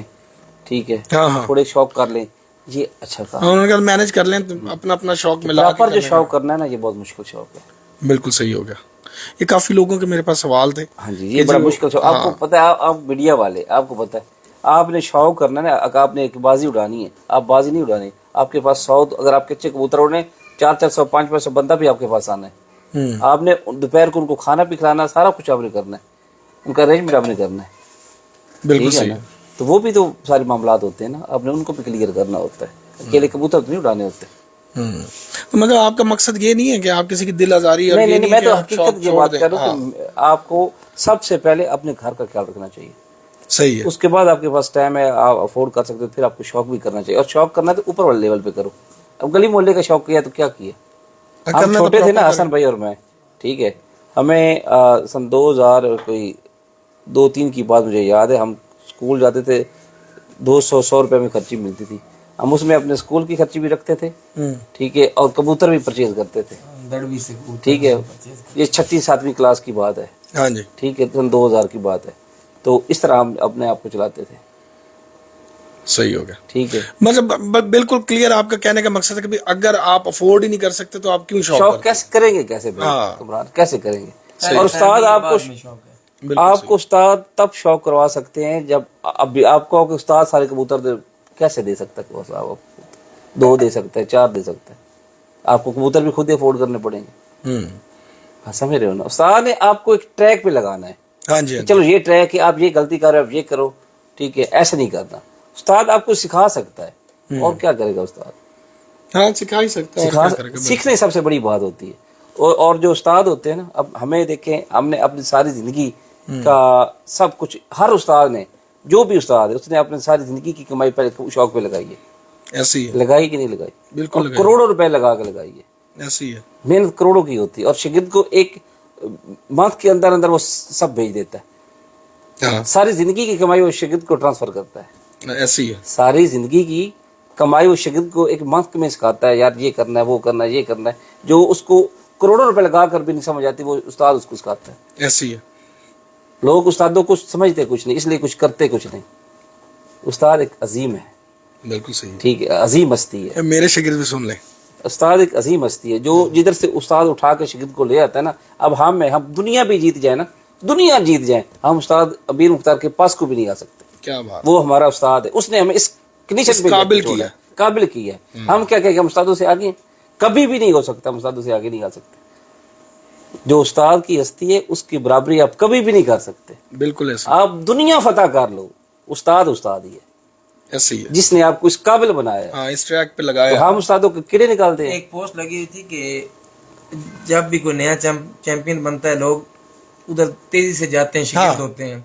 ٹھیک ہے، ہاں ہاں. تھوڑے شوق کر لیں. یہ اچھا کام. انہوں نے کہا مینج کر لیں، اپنا اپنا شوق ملا پراپر جو شوق کرنا ہے نا، یہ بہت مشکل شوق ہے. بالکل صحیح ہو گیا. یہ کافی لوگوں کے میرے پاس سوال تھے. ہاں جی، یہ بڑا مشکل شوق. آپ کو پتہ ہے، آپ میڈیا والے، آپ کو پتہ ہے، آپ نے شوق کرنا ہے نا. اگر آپ نے ایک بازی اڑانی ہے، آپ بازی نہیں اڑانی. آپ کے پاس 100، اگر آپ کے اچھے کبوتر اڑنے 400-500 بندہ بھی آپ کے پاس آنا ہے. آپ نے دوپہر کو ان کو کھانا بھی کھلانا, سارا کچھ آپ نے کرنا ہے, ان کا ارینجمنٹ آپ نے کرنا ہے. بالکل ٹھیک ہے صحیح. نا, تو وہ بھی تو سارے معاملات ہوتے ہیں نا, آپ نے ان کو بھی کلیئر کرنا ہوتا ہے. اکیلے کبوتر تو نہیں اڑانے ہوتے. تو مطلب آپ کا مقصد یہ نہیں ہے کہ آپ کسی کی دل آزاری, اور یہ نہیں, میں کہ تو آپ شوق حقیقت یہ چھوڑ بات دیں. کر رہا ہوں کہ آپ کو سب سے پہلے اپنے گھر کا خیال رکھنا چاہیے. صحیح ہے. اس کے بعد آپ کے پاس ٹائم ہے, آپ افورڈ کر سکتے ہو, پھر آپ کو شوق بھی کرنا چاہیے. اور شوق کرنا تو اوپر والے لیول پہ کرو. اب گلی محلے کا شوق کیا تو کیا کیا, ہم چھوٹے تھے نا حسن بھائی اور میں, ٹھیک ہے, ہمیں سن 2002-3 کی بات مجھے یاد ہے, ہم اسکول جاتے تھے, 200 روپے میں خرچی ملتی تھی. ہم اس میں اپنے اسکول کی خرچی بھی رکھتے تھے, ٹھیک ہے, اور کبوتر بھی پرچیز کرتے تھے. دڑوی سے ٹھیک ہے, یہ 6ٹھی-7ویں کلاس کی بات ہے. ہاں جی. ٹھیک ہے, سن 2000 کی بات ہے. تو اس طرح ہم اپنے آپ کو چلاتے تھے. صحیح ہو گیا. ٹھیک ہے, مطلب بالکل کلیئر آپ کا کہنے کا مقصد ہے کہ اگر آپ افورڈ ہی نہیں کر سکتے تو آپ کیوں شوق کیسے کریں گے, کیسے عمران کیسے کریں گے. اور استاد آپ کو استاد تب شوق کروا سکتے ہیں جب اب آپ کو استاد سارے کبوتر کیسے دے سکتا ہے, صاحب 2 دے سکتا ہے, 4 دے سکتا ہے. آپ کو کبوتر بھی خود ہی افورڈ کرنے پڑیں گے. سمجھ رہے ہو نا, استاد نے آپ کو ایک ٹریک پہ لگانا ہے. ہاں جی. چلو یہ ٹریک ہے, آپ یہ غلطی کر رہے ہو, آپ یہ کرو, ٹھیک ہے, ایسے نہیں کرنا. استاد آپ کو سکھا سکتا ہے, اور کیا کرے گا استاد, ہاں سکھا ہی سکتا ہے. سیکھنے سب سے بڑی بات ہوتی ہے. اور جو استاد ہوتے ہیں نا, اب ہمیں دیکھیں, ہم نے اپنی ساری زندگی کا سب کچھ, ہر استاد نے, جو بھی استاد ہے, اس نے اپنی ساری زندگی کی کمائی پہلے شوق پہ لگائی ہے. ایسی ہے. لگائی کہ نہیں لگائی؟ بالکل کروڑوں روپے لگا کے لگائی ہے. ایسی ہے. محنت کروڑوں کی ہوتی ہے, اور شاگرد کو ایک منتھ کے اندر اندر وہ سب بھیج دیتا ہے. ساری زندگی کی کمائی وہ شاگرد کو ٹرانسفر کرتا ہے. ایسی ہے. ساری زندگی کی کمائی وہ شاگرد کو ایک منتھ میں سکھاتا ہے, یار یہ کرنا ہے, وہ کرنا ہے, یہ کرنا ہے. جو اس کو کروڑوں روپے لگا کر بھی نہیں سمجھ آتی, وہ استاد اس کو سکھاتا ہے. ایسی ہے. لوگ استادوں کو سمجھتے کچھ نہیں, اس لیے کچھ کرتے کچھ نہیں. استاد ایک عظیم ہے. بالکل صحیح. ٹھیک ہے, عظیم ہستی ہے. میرے شاگرد بھی سن لیں, استاد ایک عظیم ہستی ہے, جو جدھر سے استاد اٹھا کے شاگرد کو لے آتا ہے نا. اب ہم دنیا بھی جیت جائیں نا, دنیا جیت جائیں, ہم استاد امیر مختار کے پاس کو بھی نہیں آ سکتے. کیا بات. وہ ہمارا استاد ہے, اس نے ہمیں اس کنڈیشن پہ قابل کیا ہے. ہم کیا کہ ہم استادوں سے آگے کبھی بھی نہیں ہو سکتا, ہم استادوں سے آگے نہیں آ سکتے. جو استاد کی ہستی ہے اس کی برابری آپ کبھی بھی نہیں کر سکتے. بالکل ایسا. آپ دنیا فتح کر لو, استاد ہی ہے. ایسی ہے. جس نے آپ کو اس قابل بنایا ہے. ہاں, اس ٹریک پہ لگایا. ہم استادوں کے کیڑے نکالتے ہیں. ایک پوسٹ لگی ہوئی تھی کہ جب بھی کوئی نیا چیمپئن بنتا ہے, لوگ ادھر تیزی سے جاتے ہیں, شاگرد ہوتے ہیں.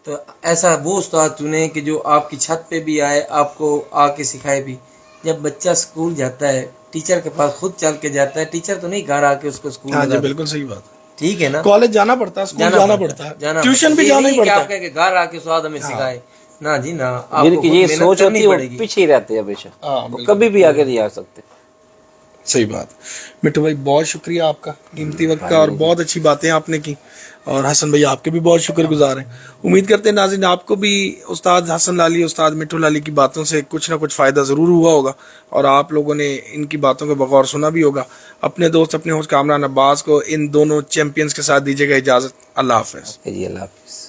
تو ایسا وہ استاد چنے کہ جو آپ کی چھت پہ بھی آئے, آپ کو آ کے سکھائے بھی. جب بچہ اسکول جاتا ہے, ٹیچر کے پاس خود چل کے جاتا ہے, ٹیچر تو نہیں گھر آ کے اس کو اسکول. ہاں جی, بالکل صحیح بات. ٹھیک ہے نا, کالج جانا پڑتا ہے, اسکول جانا پڑتا ہے, ٹیوشن بھی جانا ہی پڑتا ہے. آپ کہہ کہ گھر آ کے استاد ہمیں سکھائے, نہ جی نہ. جن کی یہ سوچ ہوتی ہے وہ پیچھے ہی رہتے ہیں ہمیشہ, وہ کبھی بھی آگے نہیں آ سکتے. صحیح بات. مٹھو بھائی بہت شکریہ آپ کا قیمتی وقت کا, اور بہت اچھی باتیں آپ نے کی, اور حسن بھائی آپ کے بھی بہت شکر گزار ہیں. امید کرتے ہیں ناظرین آپ کو بھی استاد حسن لالی, استاد مٹھو لالی کی باتوں سے کچھ نہ کچھ فائدہ ضرور ہوا ہوگا, اور آپ لوگوں نے ان کی باتوں کو بغور سنا بھی ہوگا. اپنے دوست اپنے ہوسٹ کامران عباس کو ان دونوں چیمپئنز کے ساتھ دیجیے گا اجازت. اللہ حافظ. اللہ حافظ.